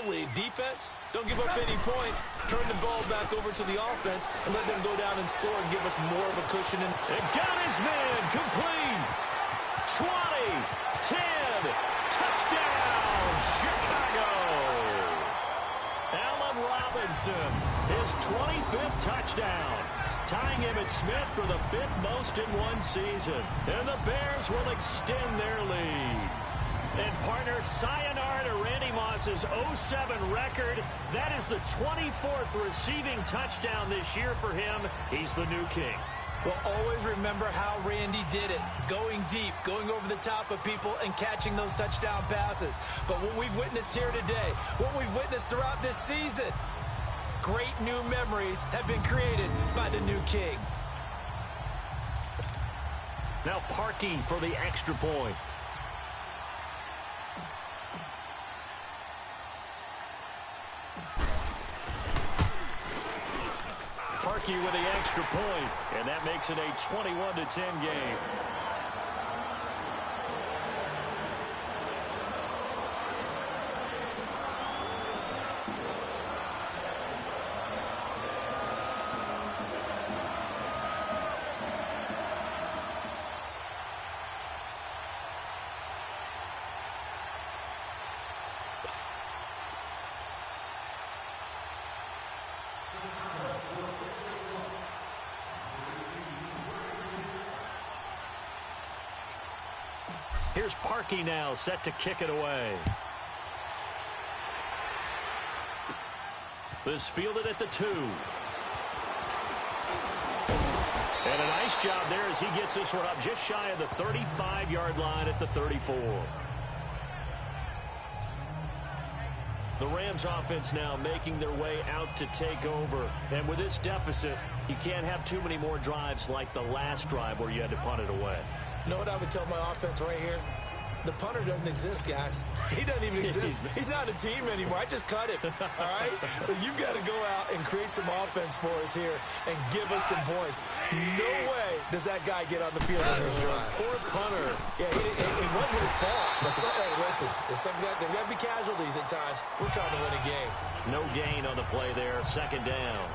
lead. Defense, don't give up any points. Turn the ball back over to the offense and let them go down and score and give us more of a cushion. And got his man complete. 20, 10, touchdown, Chicago. Allen Robinson, his 25th touchdown. Tying Emmitt Smith for the 5th most in one season. And the Bears will extend their lead. And partner, sayonara to Randy Moss's 07 record. That is the 24th receiving touchdown this year for him. He's the new king. Well, always remember how Randy did it. Going deep, going over the top of people, and catching those touchdown passes. But what we've witnessed here today, what we've witnessed throughout this season, great new memories have been created by the new king. Now Parkey for the extra point. Parkey with the extra point, and that makes it a 21-10 game. Here's Parkey now, set to kick it away. This fielded at the 2. And a nice job there as he gets this one up just shy of the 35-yard line at the 34. The Rams offense now making their way out to take over. And with this deficit, you can't have too many more drives like the last drive where you had to punt it away. You know what I would tell my offense right here? The punter doesn't exist, guys. He doesn't even exist. He's not a team anymore. I just cut him, all right? So you've got to go out and create some offense for us here and give us some points. No way does that guy get on the field on this drive. Poor punter. Yeah, it wasn't his fault. But hey, listen, there's got to be casualties at times. We're trying to win a game. No gain on the play there, second down.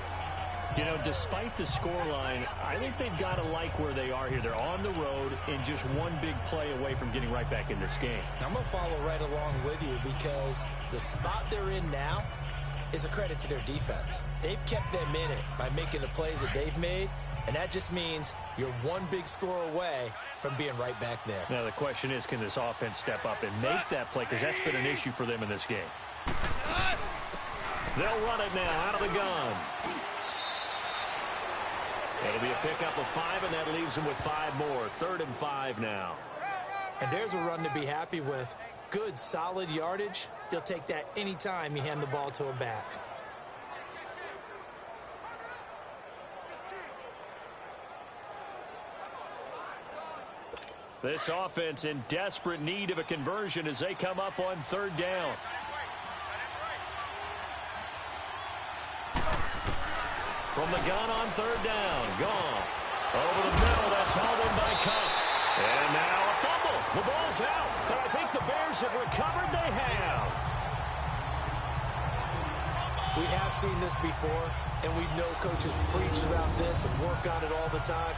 You know, despite the scoreline, I think they've got to like where they are here. They're on the road and just one big play away from getting right back in this game. I'm going to follow right along with you because the spot they're in now is a credit to their defense. They've kept them in it by making the plays that they've made, and that just means you're one big score away from being right back there. Now, the question is, can this offense step up and make that play? Because that's been an issue for them in this game. They'll run it now out of the gun. It'll be a pickup of 5, and that leaves them with 5 more. 3rd and 5 now. And there's a run to be happy with. Good, solid yardage. You'll take that anytime you hand the ball to a back. This offense in desperate need of a conversion as they come up on 3rd down. From the gun on 3rd down. Goff. Over the middle. That's hauled in by Cup. And now a fumble. The ball's out. But I think the Bears have recovered. They have. We have seen this before, and we know coaches preach about this and work on it all the time.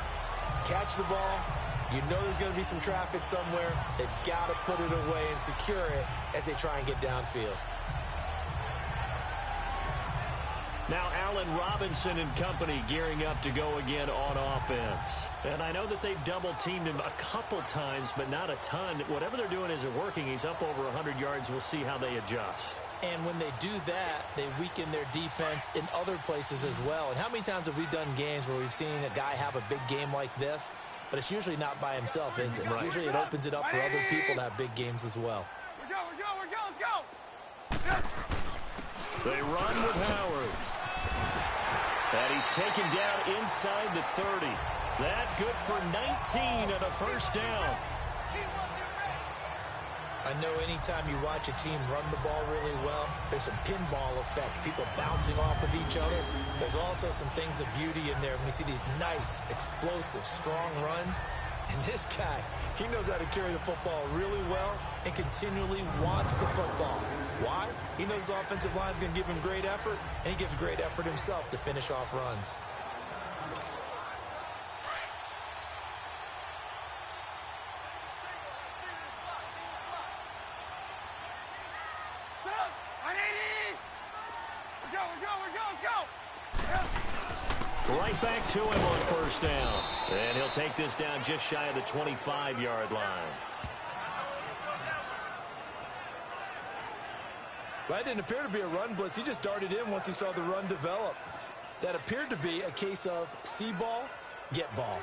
Catch the ball. You know there's going to be some traffic somewhere. They've got to put it away and secure it as they try and get downfield. Now Allen Robinson and company gearing up to go again on offense. And I know that they've double-teamed him a couple times, but not a ton. Whatever they're doing isn't working. He's up over 100 yards. We'll see how they adjust. And when they do that, they weaken their defense in other places as well. And how many times have we done games where we've seen a guy have a big game like this? But it's usually not by himself, is it? Right. Usually it opens it up for other people to have big games as well. We're go. They run with Howard. And he's taken down inside the 30. That good for 19 on a 1st down. I know anytime you watch a team run the ball really well, there's some pinball effect, people bouncing off of each other. There's also some things of beauty in there when you see these nice, explosive, strong runs. And this guy, he knows how to carry the football really well and continually wants the football. Why? He knows the offensive line's going to give him great effort, and he gives great effort himself to finish off runs. Right back to him on 1st down. And he'll take this down just shy of the 25-yard line. That didn't appear to be a run blitz. He just darted in once he saw the run develop. That appeared to be a case of see ball, get ball.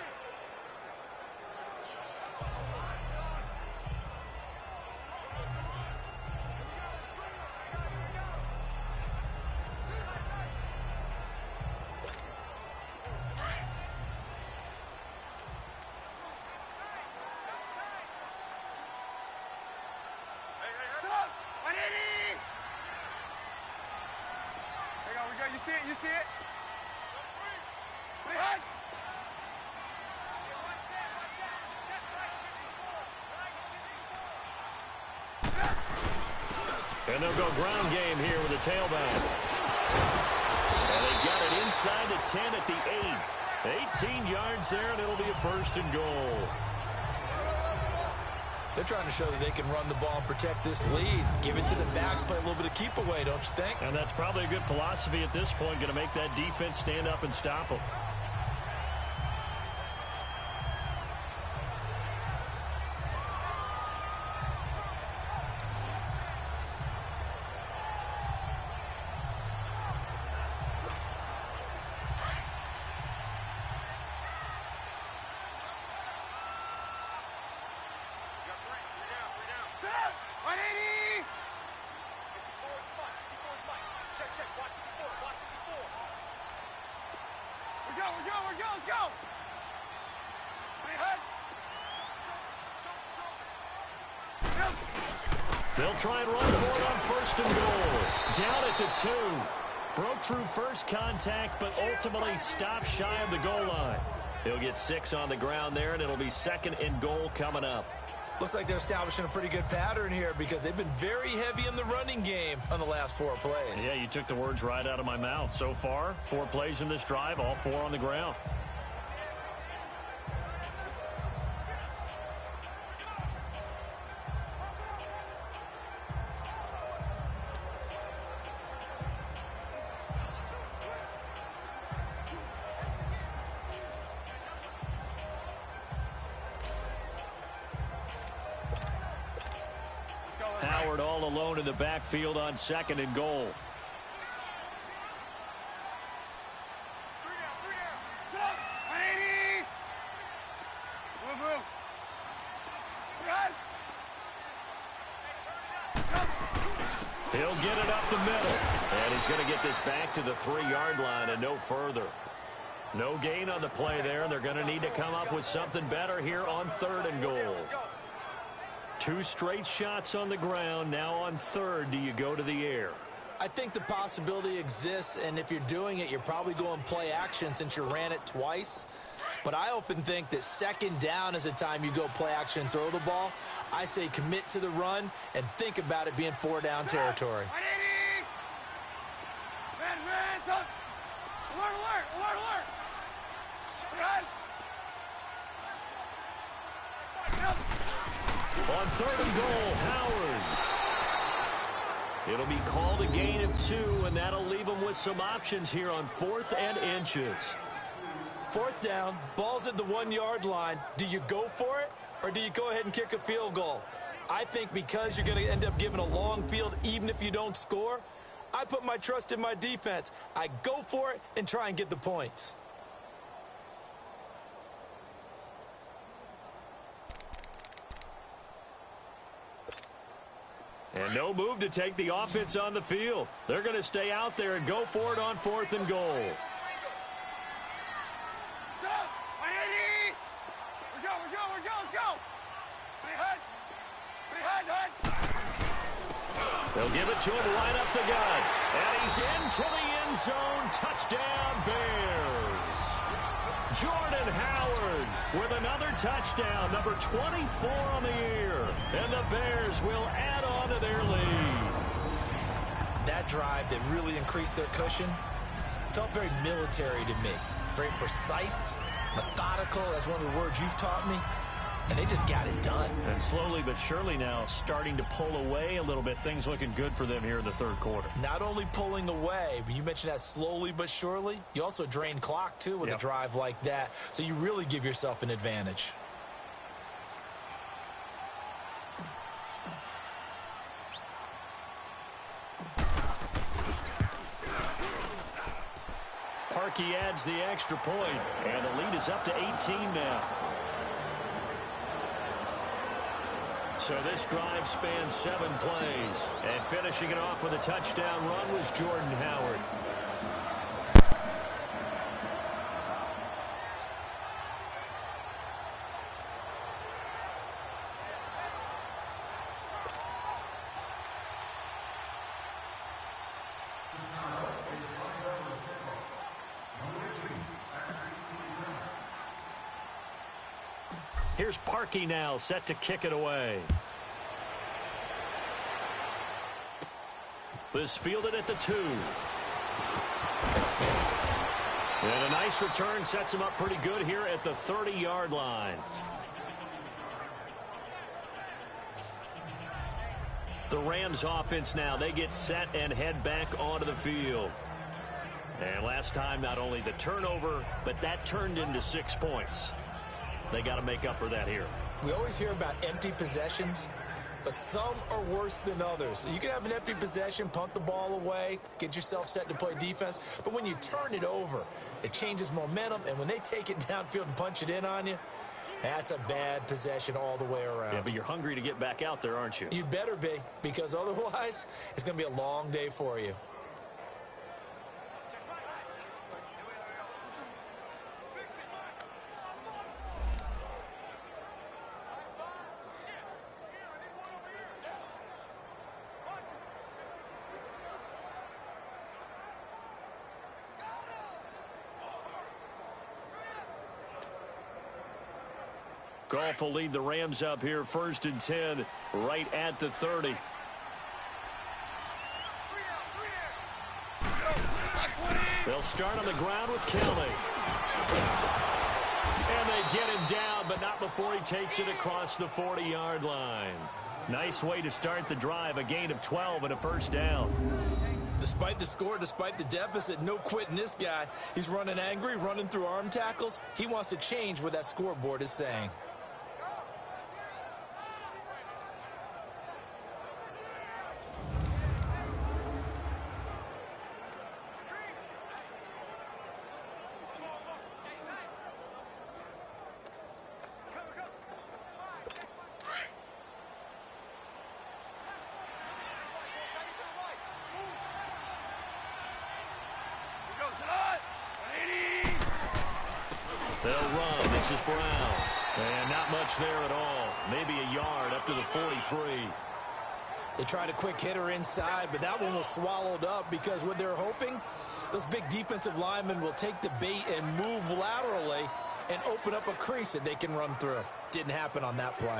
You see it? And they'll go ground game here with a tailback. And they got it inside the 10 at the 8. 18 yards there, and it'll be a 1st and goal. They're trying to show that they can run the ball and protect this lead. Give it to the backs, play a little bit of keep away, don't you think? And that's probably a good philosophy at this point, going to make that defense stand up and stop them. Go. They'll try and run for it on first and goal. Down at the 2. Broke through first contact, but ultimately stopped shy of the goal line. He'll get 6 on the ground there, and it'll be second and goal coming up. Looks like they're establishing a pretty good pattern here because they've been very heavy in the running game on the last 4 plays. Yeah, you took the words right out of my mouth. So far, 4 plays in this drive, all 4 on the ground. Howard all alone in the backfield on second and goal. He'll get it up the middle. And he's going to get this back to the 3-yard line and no further. No gain on the play there. They're going to need to come up with something better here on third and goal. 2 straight shots on the ground. Now on third, do you go to the air? I think the possibility exists, and if you're doing it, you're probably going play action since you ran it twice. But I often think that second down is a time you go play action and throw the ball. I say commit to the run and think about it being 4-down territory. On third and goal, Howard. It'll be called a gain of 2, and that'll leave them with some options here on 4th and inches. 4th down, ball's at the 1-yard line. Do you go for it, or do you go ahead and kick a field goal? I think because you're going to end up giving a long field even if you don't score, I put my trust in my defense. I go for it and try and get the points. And no move to take the offense on the field. They're going to stay out there and go for it on 4th and goal. They'll give it to him right up the gut. And he's into the end zone. Touchdown, Bears. Jordan Howard with another touchdown, number 24 on the year. And the Bears will add on to their lead. That drive that really increased their cushion felt very military to me. Very precise, methodical, that's one of the words you've taught me. And they just got it done. And slowly but surely now starting to pull away a little bit. Things looking good for them here in the third quarter. Not only pulling away, but you mentioned that slowly but surely. You also drain clock, too, with a drive like that. So you really give yourself an advantage. Parkey adds the extra point, and the lead is up to 18 now. So this drive spans 7 plays, and finishing it off with a touchdown run was Jordan Howard. Here's Parkey now, set to kick it away. This fielded at the 2. And a nice return sets him up pretty good here at the 30-yard line. The Rams offense now, they get set and head back onto the field. And last time, not only the turnover, but that turned into 6 points. They got to make up for that here. We always hear about empty possessions, but some are worse than others. You can have an empty possession, punt the ball away, get yourself set to play defense, but when you turn it over, it changes momentum, and when they take it downfield and punch it in on you, that's a bad possession all the way around. Yeah, but you're hungry to get back out there, aren't you? You better be, because otherwise, it's going to be a long day for you. Goff will lead the Rams up here 1st and 10 right at the 30. They'll start on the ground with Kelly. And they get him down, but not before he takes it across the 40-yard line. Nice way to start the drive, a gain of 12 and a first down. Despite the score, despite the deficit, no quitting this guy. He's running angry, running through arm tackles. He wants to change what that scoreboard is saying. They'll run. This is Brown. And not much there at all. Maybe a yard up to the 43. They tried a quick hitter inside, but that one was swallowed up because what they're hoping, those big defensive linemen will take the bait and move laterally and open up a crease that they can run through. Didn't happen on that play.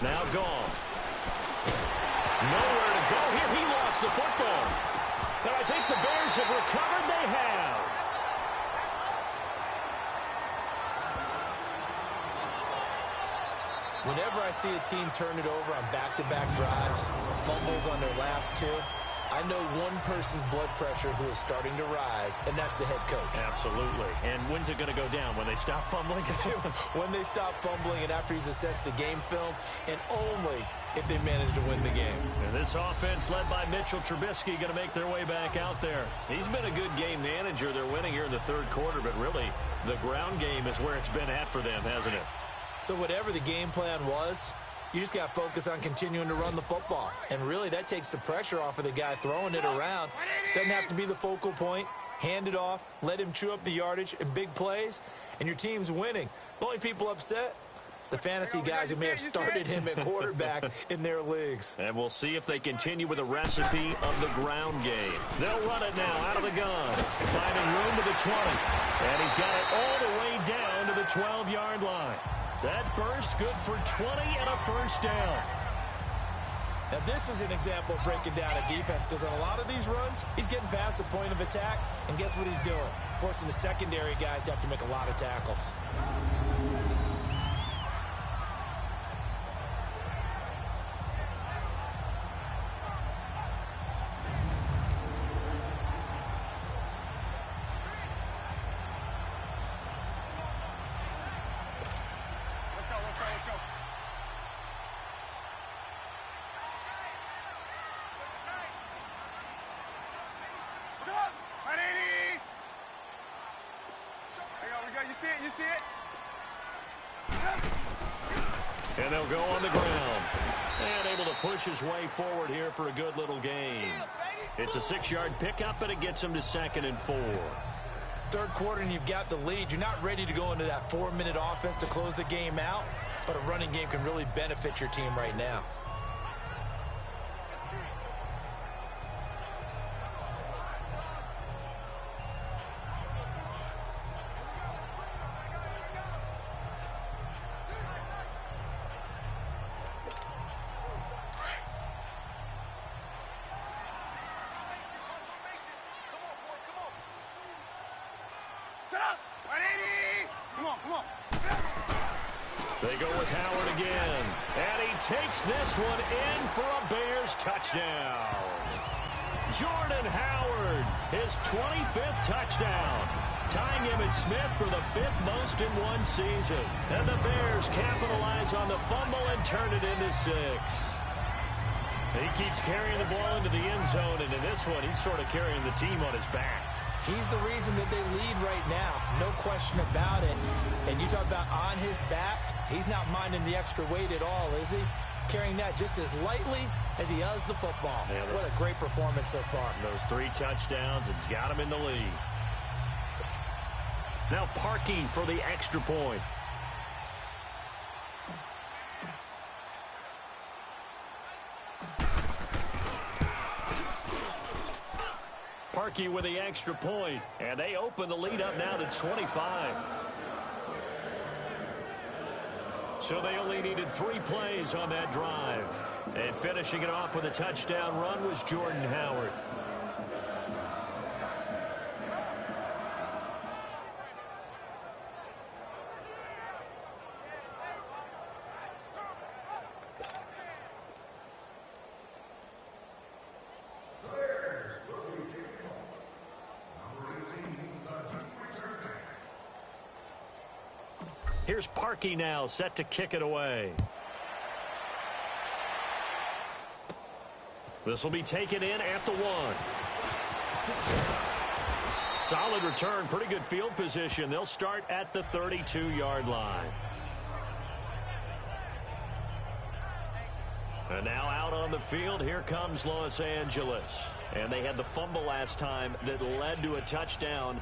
Now Goff. Nowhere to go here. He lost the football. And I think the Bears have recovered. They have. Whenever I see a team turn it over on back-to-back drives, fumbles on their last two, I know one person's blood pressure who is starting to rise, and that's the head coach. Absolutely. And when's it going to go down? When they stop fumbling? When they stop fumbling and after he's assessed the game film, and only if they manage to win the game. And this offense led by Mitchell Trubisky going to make their way back out there. He's been a good game manager. They're winning here in the third quarter, but really the ground game is where it's been at for them, hasn't it? So whatever the game plan was, you just got to focus on continuing to run the football. And really, that takes the pressure off of the guy throwing it around. Doesn't have to be the focal point. Hand it off. Let him chew up the yardage in big plays. And your team's winning. The only people upset, the fantasy guys who may have started him at quarterback in their leagues. And we'll see if they continue with a recipe of the ground game. They'll run it now out of the gun. Finding room to the 20. And he's got it all the way down to the 12-yard line. That burst good for 20 and a first down. Now, this is an example of breaking down a defense because on a lot of these runs, he's getting past the point of attack, and guess what he's doing? Forcing the secondary guys to have to make a lot of tackles. You see it? And they'll go on the ground. And able to push his way forward here for a good little gain. It's a 6-yard pickup, and it gets him to 2nd and 4. Third quarter, and you've got the lead. You're not ready to go into that 4-minute offense to close the game out, but a running game can really benefit your team right now. They go with Howard again. And he takes this one in for a Bears touchdown. Jordan Howard, his 25th touchdown. Tying Emmitt Smith for the 5th most in one season. And the Bears capitalize on the fumble and turn it into 6. He keeps carrying the ball into the end zone, and in this one, he's sort of carrying the team on his back. He's the reason that they lead right now. No question about it. And you talk about on his back, he's not minding the extra weight at all, is he? Carrying that just as lightly as he does the football. Yeah, what a great performance so far. Those 3 touchdowns, it's got him in the lead. Now Parkey for the extra point. Parkey with the extra point, and they open the lead up now to 25. So they only needed 3 plays on that drive. And finishing it off with a touchdown run was Jordan Howard. Here's Parkey now, set to kick it away. This will be taken in at the 1. Solid return, pretty good field position. They'll start at the 32-yard line. And now out on the field, here comes Los Angeles. And they had the fumble last time that led to a touchdown.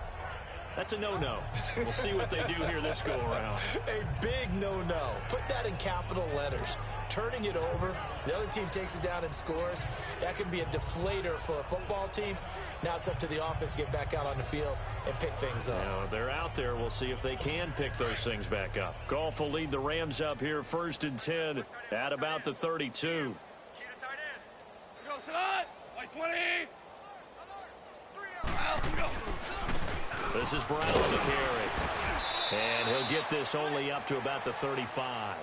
That's a no-no. We'll see what they do here this go-around. A big no-no. Put that in capital letters. Turning it over, the other team takes it down and scores. That can be a deflator for a football team. Now it's up to the offense to get back out on the field and pick things up. Now, they're out there. We'll see if they can pick those things back up. Goff will lead the Rams up here 1st and 10 at about the 32. Go, Salat! Like 20! This is Brown on the carry. And he'll get this only up to about the 35.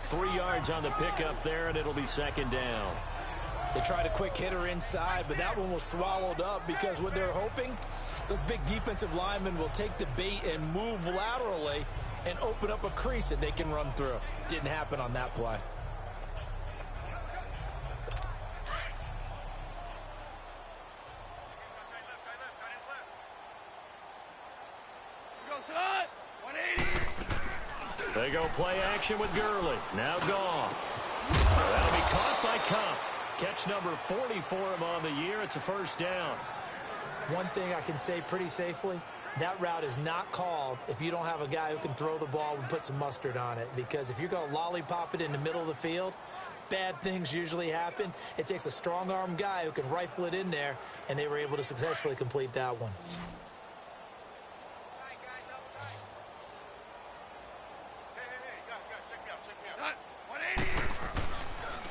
3 yards on the pickup there, and it'll be 2nd down. They tried a quick hitter inside, but that one was swallowed up because what they're hoping, those big defensive linemen will take the bait and move laterally and open up a crease that they can run through. Didn't happen on that play. They go play action with Gurley. Now Goff. That'll be caught by Cup. Catch number 40 for him on the year. It's a 1st down. One thing I can say pretty safely, that route is not called if you don't have a guy who can throw the ball and put some mustard on it. Because if you're going to lollipop it in the middle of the field, bad things usually happen. It takes a strong-arm guy who can rifle it in there, and they were able to successfully complete that one.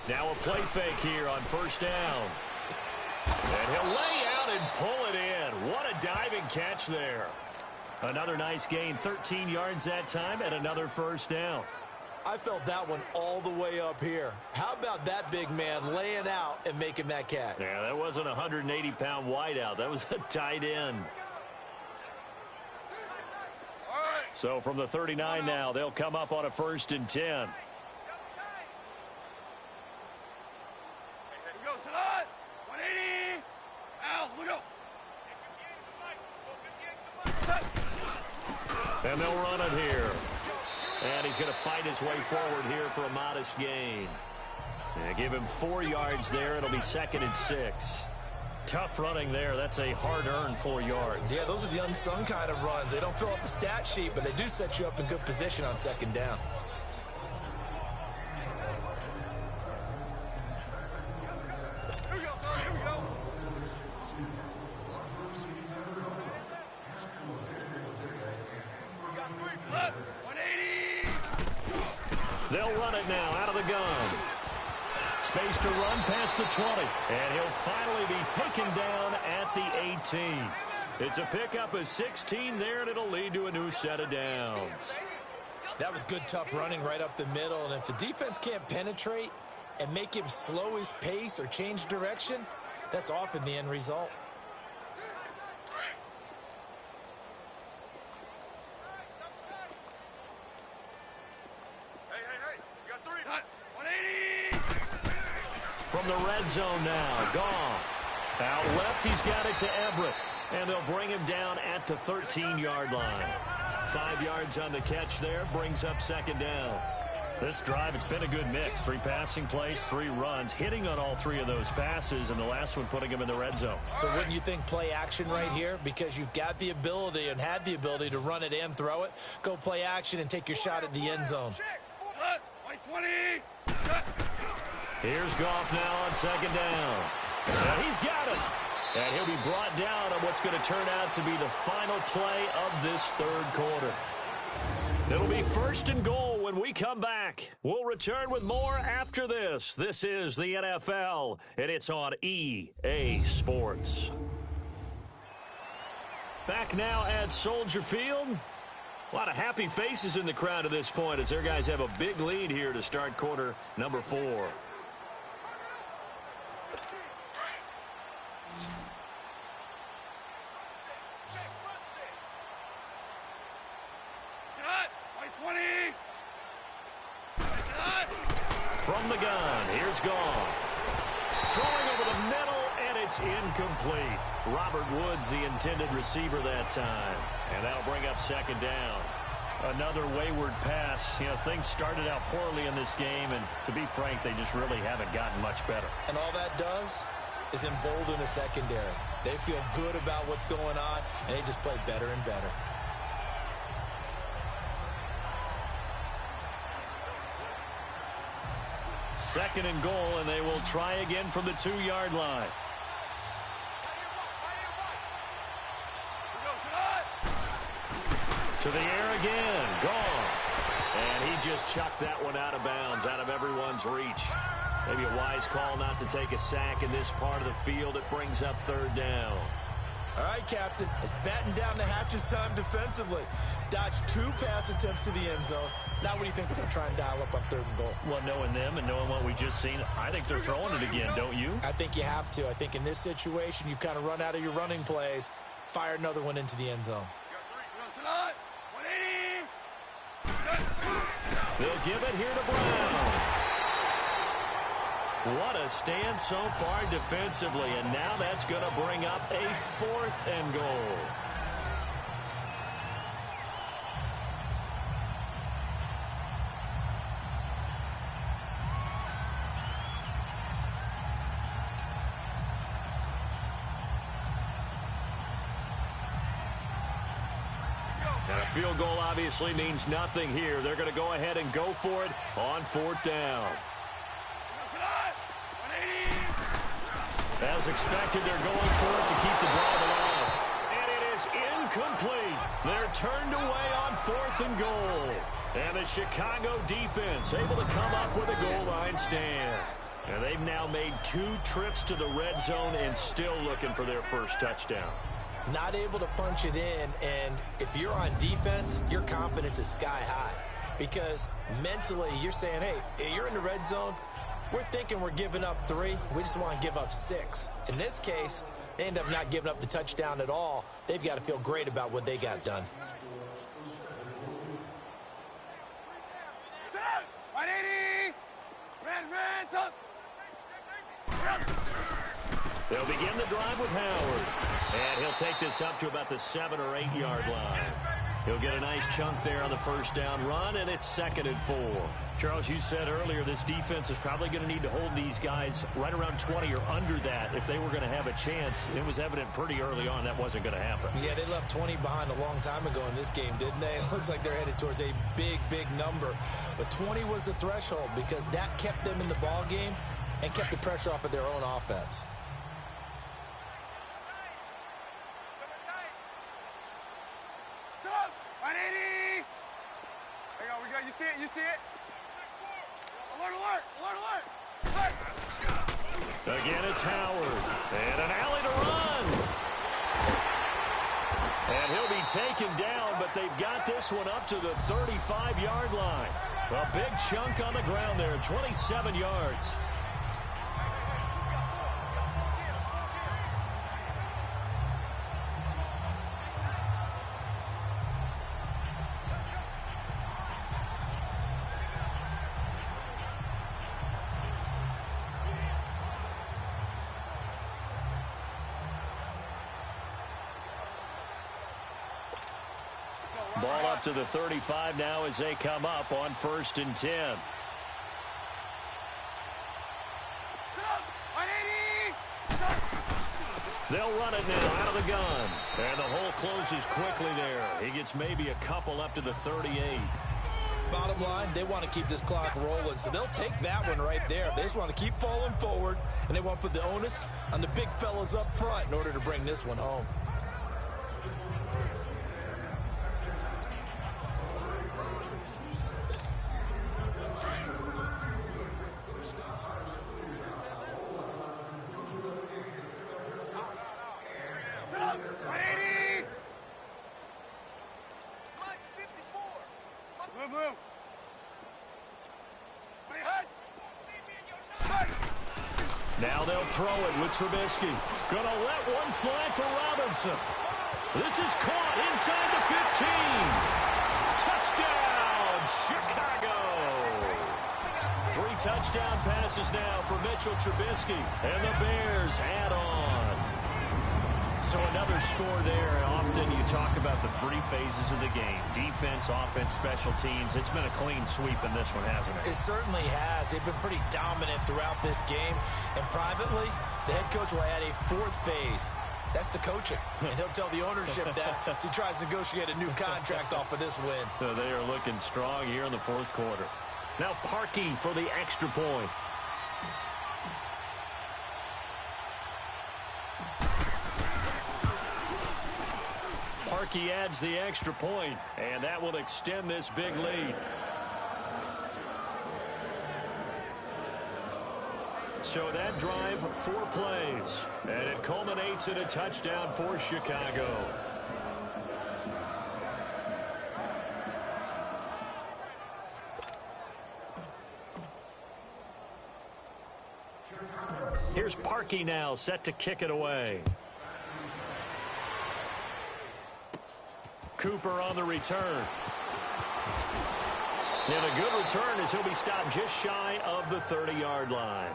Now a play fake here on 1st down. And he'll lay out and pull it in. What a diving catch there. Another nice gain, 13 yards that time, and another 1st down. I felt that one all the way up here. How about that big man laying out and making that catch? Yeah, that wasn't a 180-pound wideout. That was a tight end. So from the 39 now, they'll come up on a 1st and 10. And they'll run it here. And he's going to fight his way forward here for a modest gain. And give him 4 yards there. It'll be 2nd and 6. Tough running there. That's a hard-earned 4 yards. Yeah, those are the unsung kind of runs. They don't fill up the stat sheet, but they do set you up in good position on 2nd down. They'll run it now out of the gun. Space to run past the 20. And he'll finally be taken down at the 18. It's a pickup of 16 there, and it'll lead to a new set of downs. That was good, tough running right up the middle. And if the defense can't penetrate and make him slow his pace or change direction, that's often the end result. From the red zone now, Goff. Out left, he's got it to Everett. And they'll bring him down at the 13-yard line. 5 yards on the catch there, brings up 2nd down. This drive, it's been a good mix. 3 passing plays, 3 runs, hitting on all 3 of those passes, and the last one putting him in the red zone. So wouldn't you think play action right here? Because you've got the ability and had the ability to run it and throw it. Go play action and take your shot at the end zone. Here's Goff now on 2nd down. And he's got it. And he'll be brought down on what's going to turn out to be the final play of this 3rd quarter. It'll be 1st and goal when we come back. We'll return with more after this. This is the NFL, and it's on EA Sports. Back now at Soldier Field. A lot of happy faces in the crowd at this point as their guys have a big lead here to start quarter number 4. From the gun, here's Goff. Throwing over the middle, and it's incomplete. Robert Woods, the intended receiver that time. And that'll bring up 2nd down. Another wayward pass. You know, things started out poorly in this game, and to be frank, they just really haven't gotten much better. And all that does is embolden the secondary. They feel good about what's going on, and they just play better and better. Second and goal, and they will try again from the 2-yard line. To the air again, Goff. And he just chucked that one out of bounds, out of everyone's reach. Maybe a wise call not to take a sack in this part of the field. It brings up 3rd down. All right, Captain, it's batten down the hatches time defensively. Dodged 2 pass attempts to the end zone. Now what do you think they're going to try and dial up on 3rd and goal? Well, knowing them and knowing what we just seen, I think they're throwing it again, don't you? I think you have to. I think in this situation, you've kind of run out of your running plays. Fire another one into the end zone. They'll give it here to Brown. What a stand so far defensively, and now that's going to bring up a 4th and goal. And a field goal obviously means nothing here. They're going to go ahead and go for it on 4th down. As expected, they're going for it to keep the drive alive. And it is incomplete. They're turned away on 4th and goal. And the Chicago defense able to come up with a goal line stand. And they've now made 2 trips to the red zone and still looking for their first touchdown. Not able to punch it in, and if you're on defense, your confidence is sky high. Because mentally, you're saying, hey, you're in the red zone. We're thinking we're giving up 3. We just want to give up 6. In this case, they end up not giving up the touchdown at all. They've got to feel great about what they got done. They'll begin the drive with Howard. And he'll take this up to about the 7 or 8 yard line. He'll get a nice chunk there on the first down run, and it's 2nd and 4. Charles, you said earlier this defense is probably going to need to hold these guys right around 20 or under that if they were going to have a chance. It was evident pretty early on that wasn't going to happen. Yeah, they left 20 behind a long time ago in this game, didn't they? It looks like they're headed towards a big, big number. But 20 was the threshold because that kept them in the ball game and kept the pressure off of their own offense. You see it? You see it? Alert, alert, alert, alert! Again, it's Howard. And an alley to run. And he'll be taken down, but they've got this one up to the 35-yard line. A big chunk on the ground there, 27 yards. Ball up to the 35 now as they come up on 1st and 10. They'll run it now out of the gun. And the hole closes quickly there. He gets maybe a couple up to the 38. Bottom line, they want to keep this clock rolling, so they'll take that one right there. They just want to keep falling forward, and they want to put the onus on the big fellas up front in order to bring this one home. Now they'll throw it with Trubisky. Gonna let one fly for Robinson. This is caught inside the 15. Touchdown, Chicago. 3 touchdown passes now for Mitchell Trubisky. And the Bears add on. So another score there. Often you talk about the 3 phases of the game. Defense, offense, special teams. It's been a clean sweep in this one, hasn't it? It certainly has. They've been pretty dominant throughout this game. And privately, the head coach will add a 4th phase. That's the coaching. And he'll tell the ownership that as he tries to negotiate a new contract off of this win. So they are looking strong here in the 4th quarter. Now Parkey for the extra point. Parkey adds the extra point, and that will extend this big lead. So that drive, 4 plays, and it culminates in a touchdown for Chicago. Here's Parkey now, set to kick it away. Cooper on the return. And a good return as he'll be stopped just shy of the 30-yard line.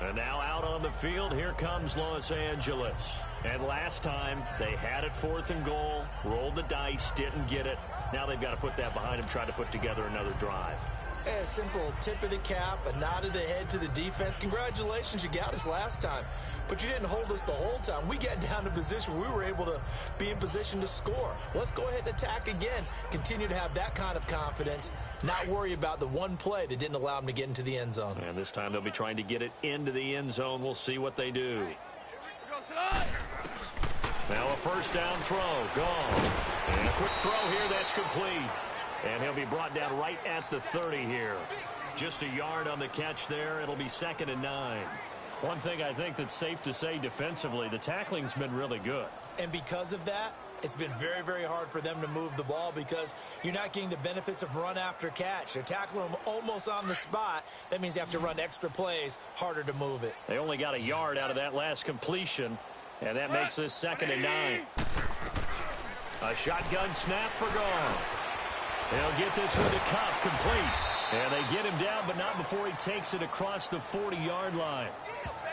And now out on the field, here comes Los Angeles. And last time, they had it 4th and goal, rolled the dice, didn't get it. Now they've got to put that behind them, try to put together another drive. A simple tip of the cap, a nod of the head to the defense. Congratulations, you got us last time. But you didn't hold us the whole time. We got down to position where we were able to be in position to score. Let's go ahead and attack again. Continue to have that kind of confidence. Not worry about the one play that didn't allow them to get into the end zone. And this time they'll be trying to get it into the end zone. We'll see what they do. Now a 1st down throw. Gone. And a quick throw here. That's complete. And he'll be brought down right at the 30 here. Just a yard on the catch there. It'll be 2nd and 9. One thing I think that's safe to say defensively, the tackling's been really good. And because of that, it's been very, very hard for them to move the ball because you're not getting the benefits of run after catch. They're tackling them almost on the spot. That means you have to run extra plays, harder to move it. They only got a yard out of that last completion, and that makes this 2nd and 9. A shotgun snap for Gone. They'll get this with a cup complete. And they get him down, but not before he takes it across the 40-yard line.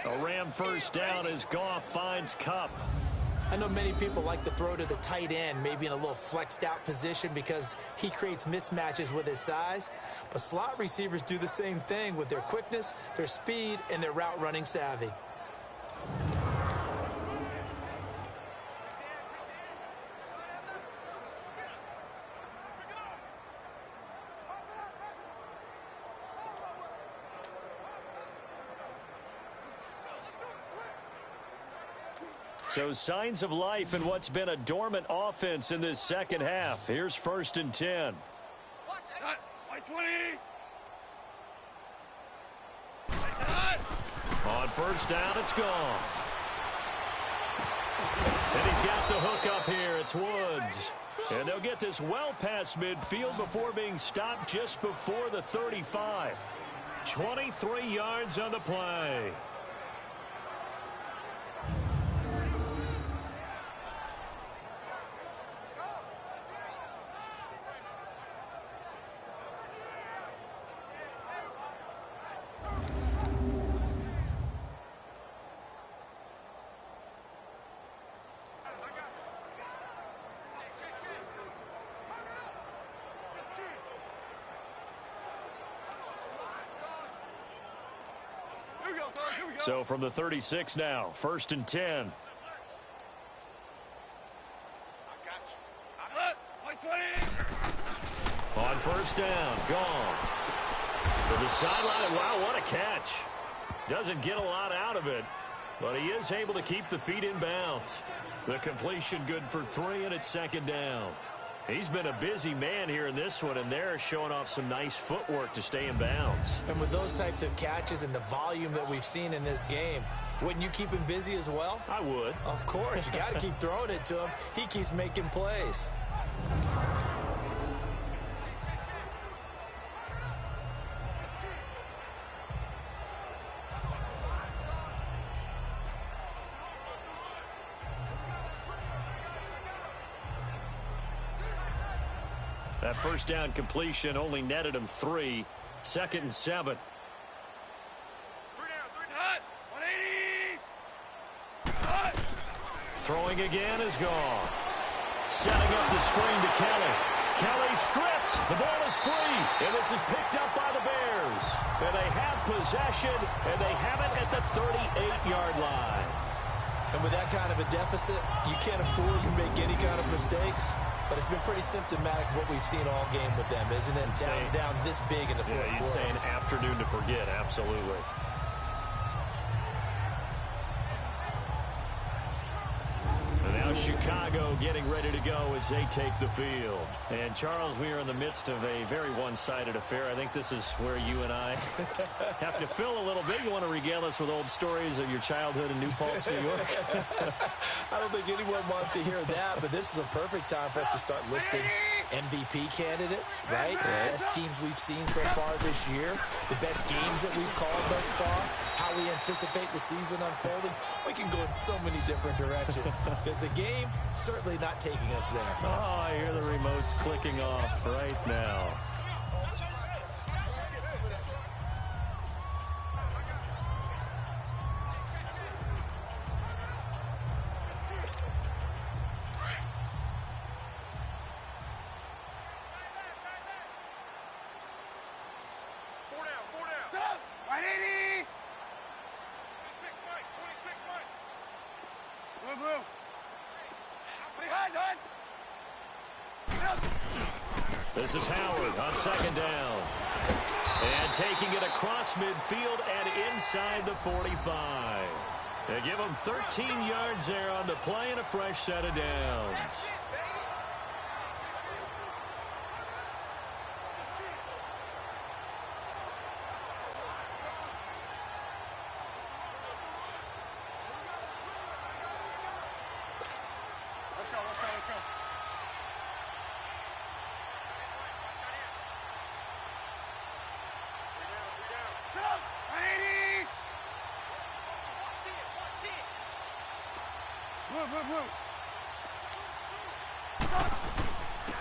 A Ram 1st down as Goff finds Kupp. I know many people like to throw to the tight end, maybe in a little flexed out position because he creates mismatches with his size. But slot receivers do the same thing with their quickness, their speed, and their route running savvy. So signs of life in what's been a dormant offense in this 2nd half. Here's 1st and 10. White 20. On 1st down, it's gone. And he's got the hook up here. It's Woods. And they'll get this well past midfield before being stopped just before the 35. 23 yards on the play. So from the 36 now, 1st and 10. On 1st down, gone. To the sideline. Wow, what a catch. Doesn't get a lot out of it, but he is able to keep the feet in bounds. The completion good for 3, and it's 2nd down. He's been a busy man here in this one, and they're showing off some nice footwork to stay in bounds. And with those types of catches and the volume that we've seen in this game, wouldn't you keep him busy as well? I would. Of course. You got to keep throwing it to him. He keeps making plays. That 1st down completion only netted him 3. 2nd and 7. 3 down, 3 hot. 180. Hot. Throwing again is gone. Setting up the screen to Kelly. Kelly stripped. The ball is free. And this is picked up by the Bears. And they have possession, and they have it at the 38-yard line. And with that kind of a deficit, you can't afford to make any kind of mistakes. But it's been pretty symptomatic of what we've seen all game with them, isn't it? Down this big in the fourth quarter. Yeah, you'd say an afternoon to forget, absolutely. And now Chicago getting ready to go as they take the field. And, Charles, we are in the midst of a very one-sided affair. I think this is where you and I have to fill a little bit. You want to regale us with old stories of your childhood in New Paltz, New York? I don't think anyone wants to hear that, but this is a perfect time for us to start listing MVP candidates, right? The best teams we've seen so far this year, the best games that we've called thus far, how we anticipate the season unfolding. We can go in so many different directions because the game certainly not taking us there. Oh, I hear the remotes clicking off right now. This is Howard on 2nd down. And taking it across midfield and inside the 45. They give him 13 yards there on the play and a fresh set of downs.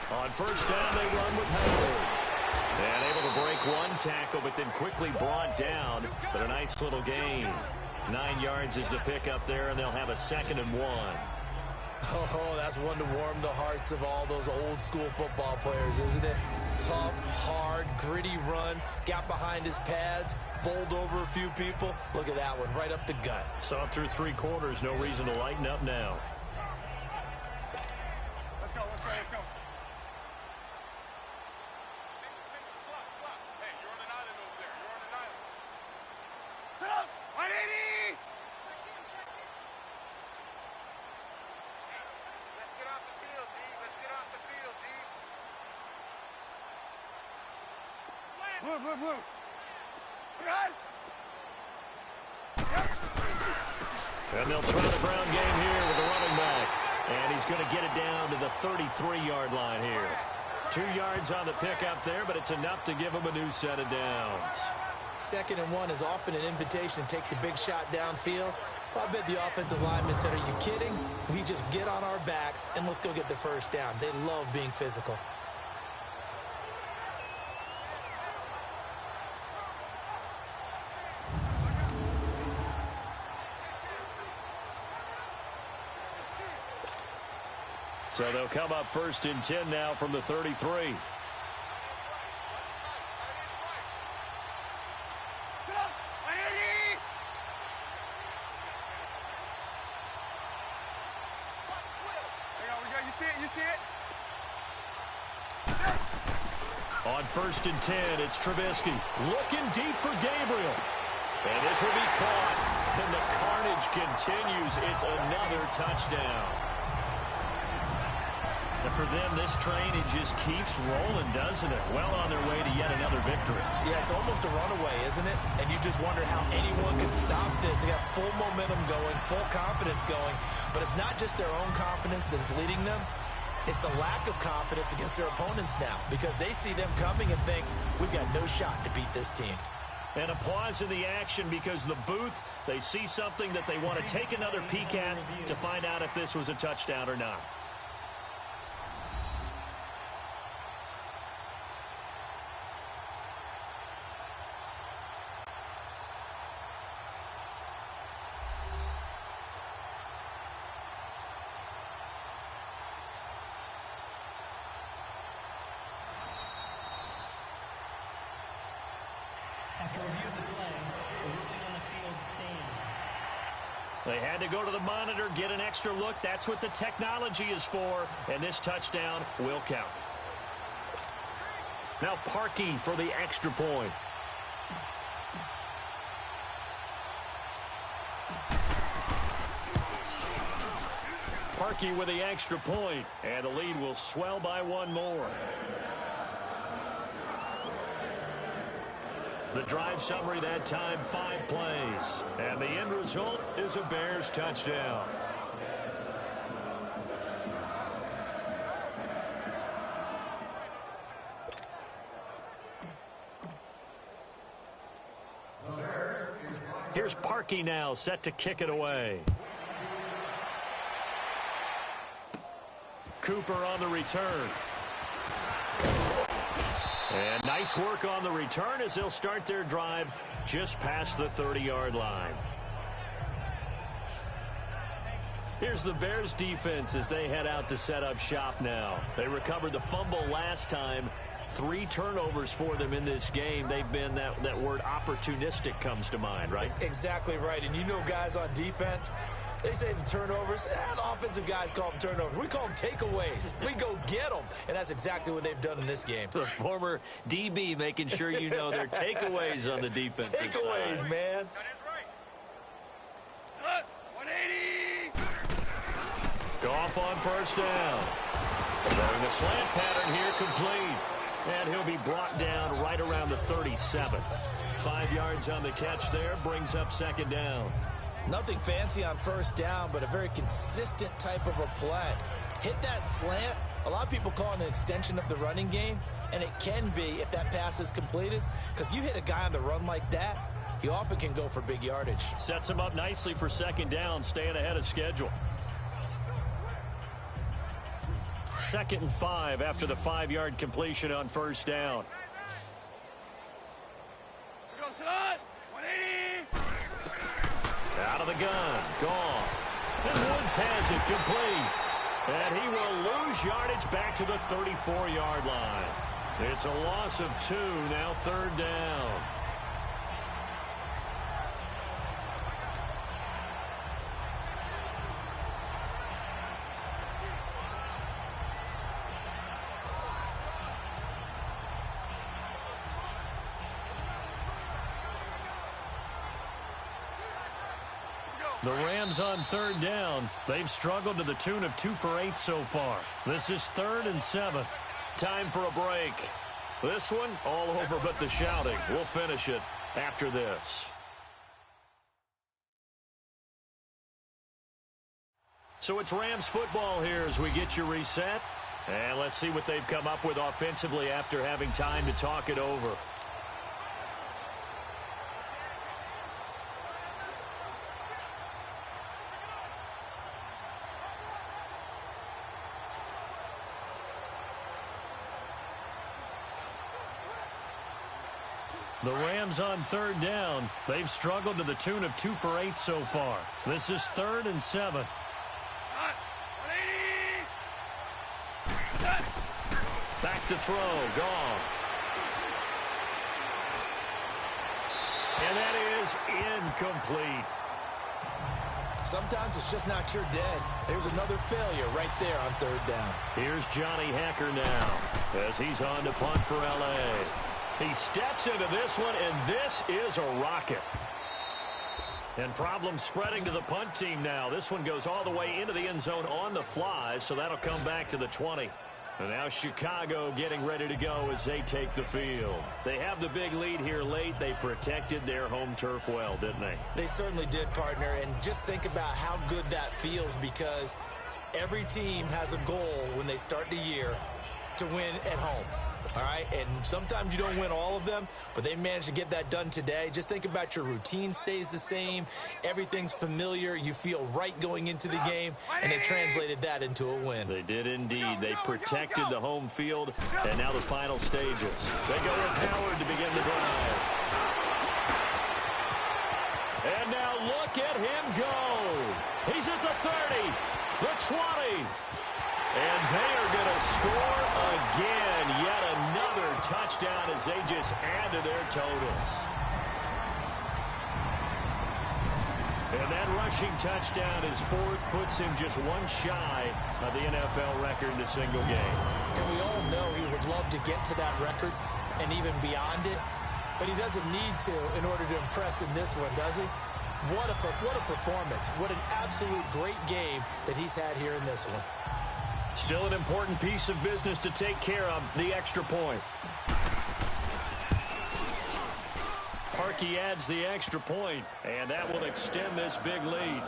On 1st down, they run with Howard. And able to break one tackle, but then quickly brought down. But a nice little gain. 9 yards is the pickup there, and they'll have a 2nd and 1. Oh, that's one to warm the hearts of all those old school football players, isn't it? Tough, hard, gritty run. Got behind his pads, bowled over a few people. Look at that one, right up the gut. So up through 3 quarters, no reason to lighten up now. Let's go. Hey, you're on an island over there. You're on an island. Sit up. 180. Let's get off the field, D. Let's get off the field, D. Blue. Right. And they'll try the ground game here with the running back. And he's going to get it down to the 33-yard line here. 2 yards on the pickup there, but it's enough to give him a new set of downs. 2nd and 1 is often an invitation to take the big shot downfield. Well, I bet the offensive lineman said, are you kidding? We just get on our backs and let's go get the 1st down. They love being physical. So they'll come up 1st and 10 now from the 33. On 1st and 10, it's Trubisky looking deep for Gabriel. And this will be caught. And the carnage continues. It's another touchdown. And for them, this train, it just keeps rolling, doesn't it? Well on their way to yet another victory. Yeah, it's almost a runaway, isn't it? And you just wonder how anyone can stop this. They got full momentum going, full confidence going. But it's not just their own confidence that's leading them. It's the lack of confidence against their opponents now because they see them coming and think, we've got no shot to beat this team. And a pause in the action because the booth, they see something that they want to take another peek at to find out if this was a touchdown or not. After review of the play, the ruling on the field stands. They had to go to the monitor, get an extra look. That's what the technology is for, and this touchdown will count. Now Parkey for the extra point. Parkey with the extra point, and the lead will swell by one more. The drive summary that time, 5 plays. And the end result is a Bears touchdown. Here's Parkey now, set to kick it away. Cooper on the return. And nice work on the return as they'll start their drive just past the 30-yard line. Here's the Bears defense as they head out to set up shop now. They recovered the fumble last time. 3 turnovers for them in this game. They've been, that word opportunistic comes to mind, right? Exactly right. And you know guys on defense, they say the turnovers, and offensive guys call them turnovers. We call them takeaways. We go get them. And that's exactly what they've done in this game. The former DB making sure you know their takeaways on the defensive takeaways, side. Man. That is right. 180. Goff on 1st down. Throwing the slant pattern here complete. And he'll be brought down right around the 37. 5 yards on the catch there, brings up 2nd down. Nothing fancy on 1st down, but a very consistent type of a play. Hit that slant. A lot of people call it an extension of the running game, and it can be if that pass is completed, because you hit a guy on the run like that, he often can go for big yardage. Sets him up nicely for 2nd down, staying ahead of schedule. 2nd and 5 after the 5-yard completion on 1st down. Sit on. 180. Out of the gun, Goff. And Woods has it complete. And he will lose yardage back to the 34-yard line. It's a loss of 2, now 3rd down. The Rams on 3rd down. They've struggled to the tune of 2 for 8 so far. This is 3rd and 7. Time for a break. This one, all over but the shouting. We'll finish it after this. So it's Rams football here as we get you reset. And let's see what they've come up with offensively after having time to talk it over. The Rams on 3rd down. They've struggled to the tune of 2 for 8 so far. This is 3rd and 7. 180. Back to throw. Goff. And that is incomplete. Sometimes it's just not your day. There's another failure right there on third down. Here's Johnny Hacker now as he's on to punt for L.A. He steps into this one, and this is a rocket. And problems spreading to the punt team now. This one goes all the way into the end zone on the fly, so that'll come back to the 20. And now Chicago getting ready to go as they take the field. They have the big lead here late. They protected their home turf well, didn't they? They certainly did, partner. And just think about how good that feels, because every team has a goal when they start the year to win at home. All right, and sometimes you don't win all of them, but they managed to get that done today. Just think about your routine stays the same. Everything's familiar. You feel right going into the game, and they translated that into a win. They did indeed. They protected the home field, and now the final stages. They go with Howard to begin the drive. And now look at him go. He's at the 30, the 20. And they are going to score again. Yet another touchdown as they just add to their totals. And that rushing touchdown, his fourth, puts him just one shy of the NFL record in a single game. And we all know he would love to get to that record and even beyond it, but he doesn't need to in order to impress in this one, does he? What a performance. What an absolute great game that he's had here in this one. Still an important piece of business to take care of, the extra point. Parkey adds the extra point, and that will extend this big lead.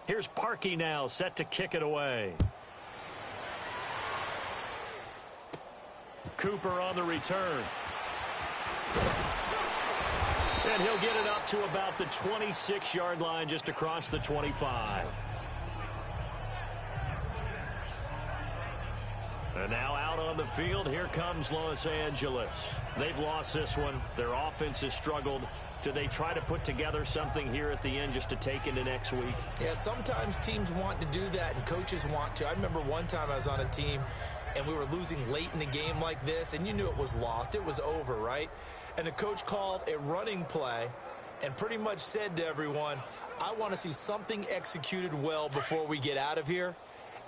Here's Parkey now, set to kick it away. Cooper on the return. And he'll get it up to about the 26-yard line, just across the 25. And now out on the field, here comes Los Angeles. They've lost this one. Their offense has struggled. Do they try to put together something here at the end just to take into next week? Yeah, sometimes teams want to do that and coaches want to. I remember one time I was on a team and we were losing late in the game like this, and you knew it was lost. It was over, right? And the coach called a running play and pretty much said to everyone, I want to see something executed well before we get out of here.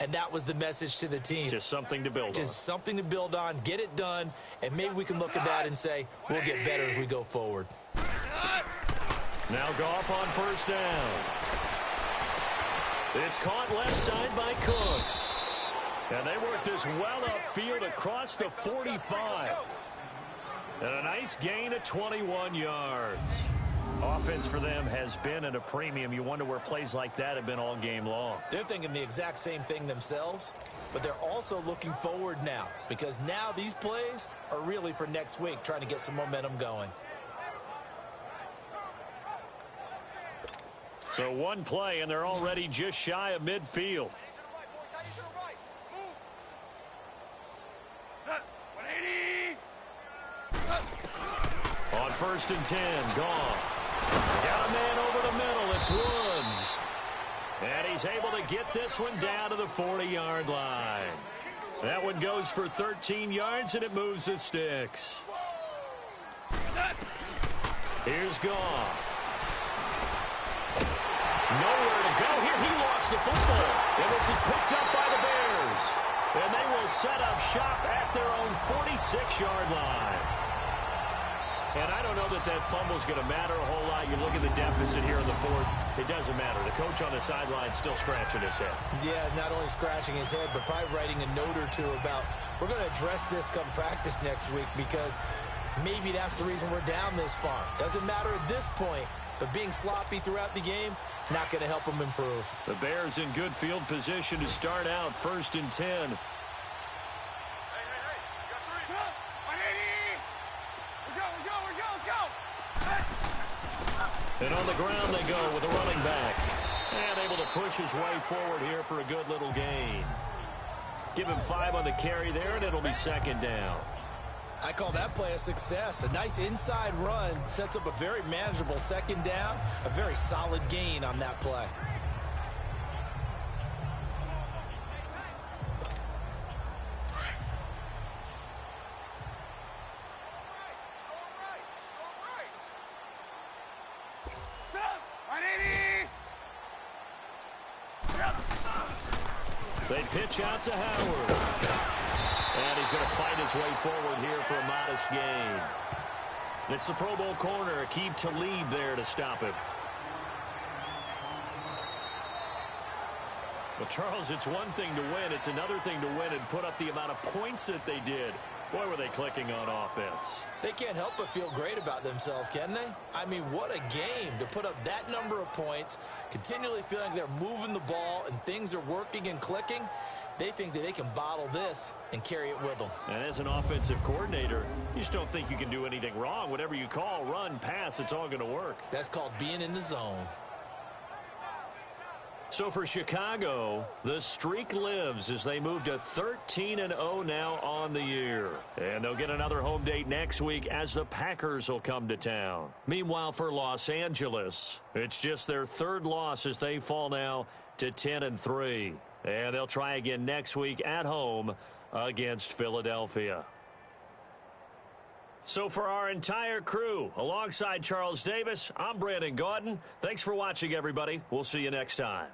And that was the message to the team. Just something to build on. Just something to build on, get it done, and maybe we can look at that and say, we'll get better as we go forward. Now Goff on first down. It's caught left side by Cooks. And they work this well upfield across the 45. And a nice gain of 21 yards. Offense for them has been at a premium. You wonder where plays like that have been all game long. They're thinking the exact same thing themselves, but they're also looking forward now, because now these plays are really for next week, trying to get some momentum going. So one play, and they're already just shy of midfield. On first and 10, Goff. Got a man over the middle. It's Woods. And he's able to get this one down to the 40-yard line. That one goes for 13 yards, and it moves the sticks. Here's Goff. Nowhere to go here. He lost the football. And this is picked up by the Bears. And they will set up shop at their own 46-yard line. And I don't know that that fumble is going to matter a whole lot. You look at the deficit here in the fourth. It doesn't matter. The coach on the sideline still scratching his head. Yeah, not only scratching his head, but probably writing a note or two about, we're going to address this come practice next week, because maybe that's the reason we're down this far. Doesn't matter at this point, but being sloppy throughout the game, not going to help them improve. The Bears in good field position to start out first and 10. And on the ground they go with a running back. And able to push his way forward here for a good little gain. Give him 5 on the carry there, and it'll be second down. I call that play a success. A nice inside run sets up a very manageable second down, a very solid gain on that play. They pitch out to Howard. And he's going to fight his way forward here for a modest gain. It's the Pro Bowl corner, Aqib Talib there to stop him. Well, Charles, it's one thing to win. It's another thing to win and put up the amount of points that they did. Boy, were they clicking on offense. They can't help but feel great about themselves, can they? I mean, what a game to put up that number of points, continually feeling like they're moving the ball and things are working and clicking. They think that they can bottle this and carry it with them. And as an offensive coordinator, you just don't think you can do anything wrong. Whatever you call, run, pass, it's all going to work. That's called being in the zone. So for Chicago, the streak lives as they move to 13-0 now on the year. And they'll get another home date next week as the Packers will come to town. Meanwhile, for Los Angeles, it's just their third loss as they fall now to 10-3. And they'll try again next week at home against Philadelphia. So for our entire crew, alongside Charles Davis, I'm Brandon Gaudin. Thanks for watching, everybody. We'll see you next time.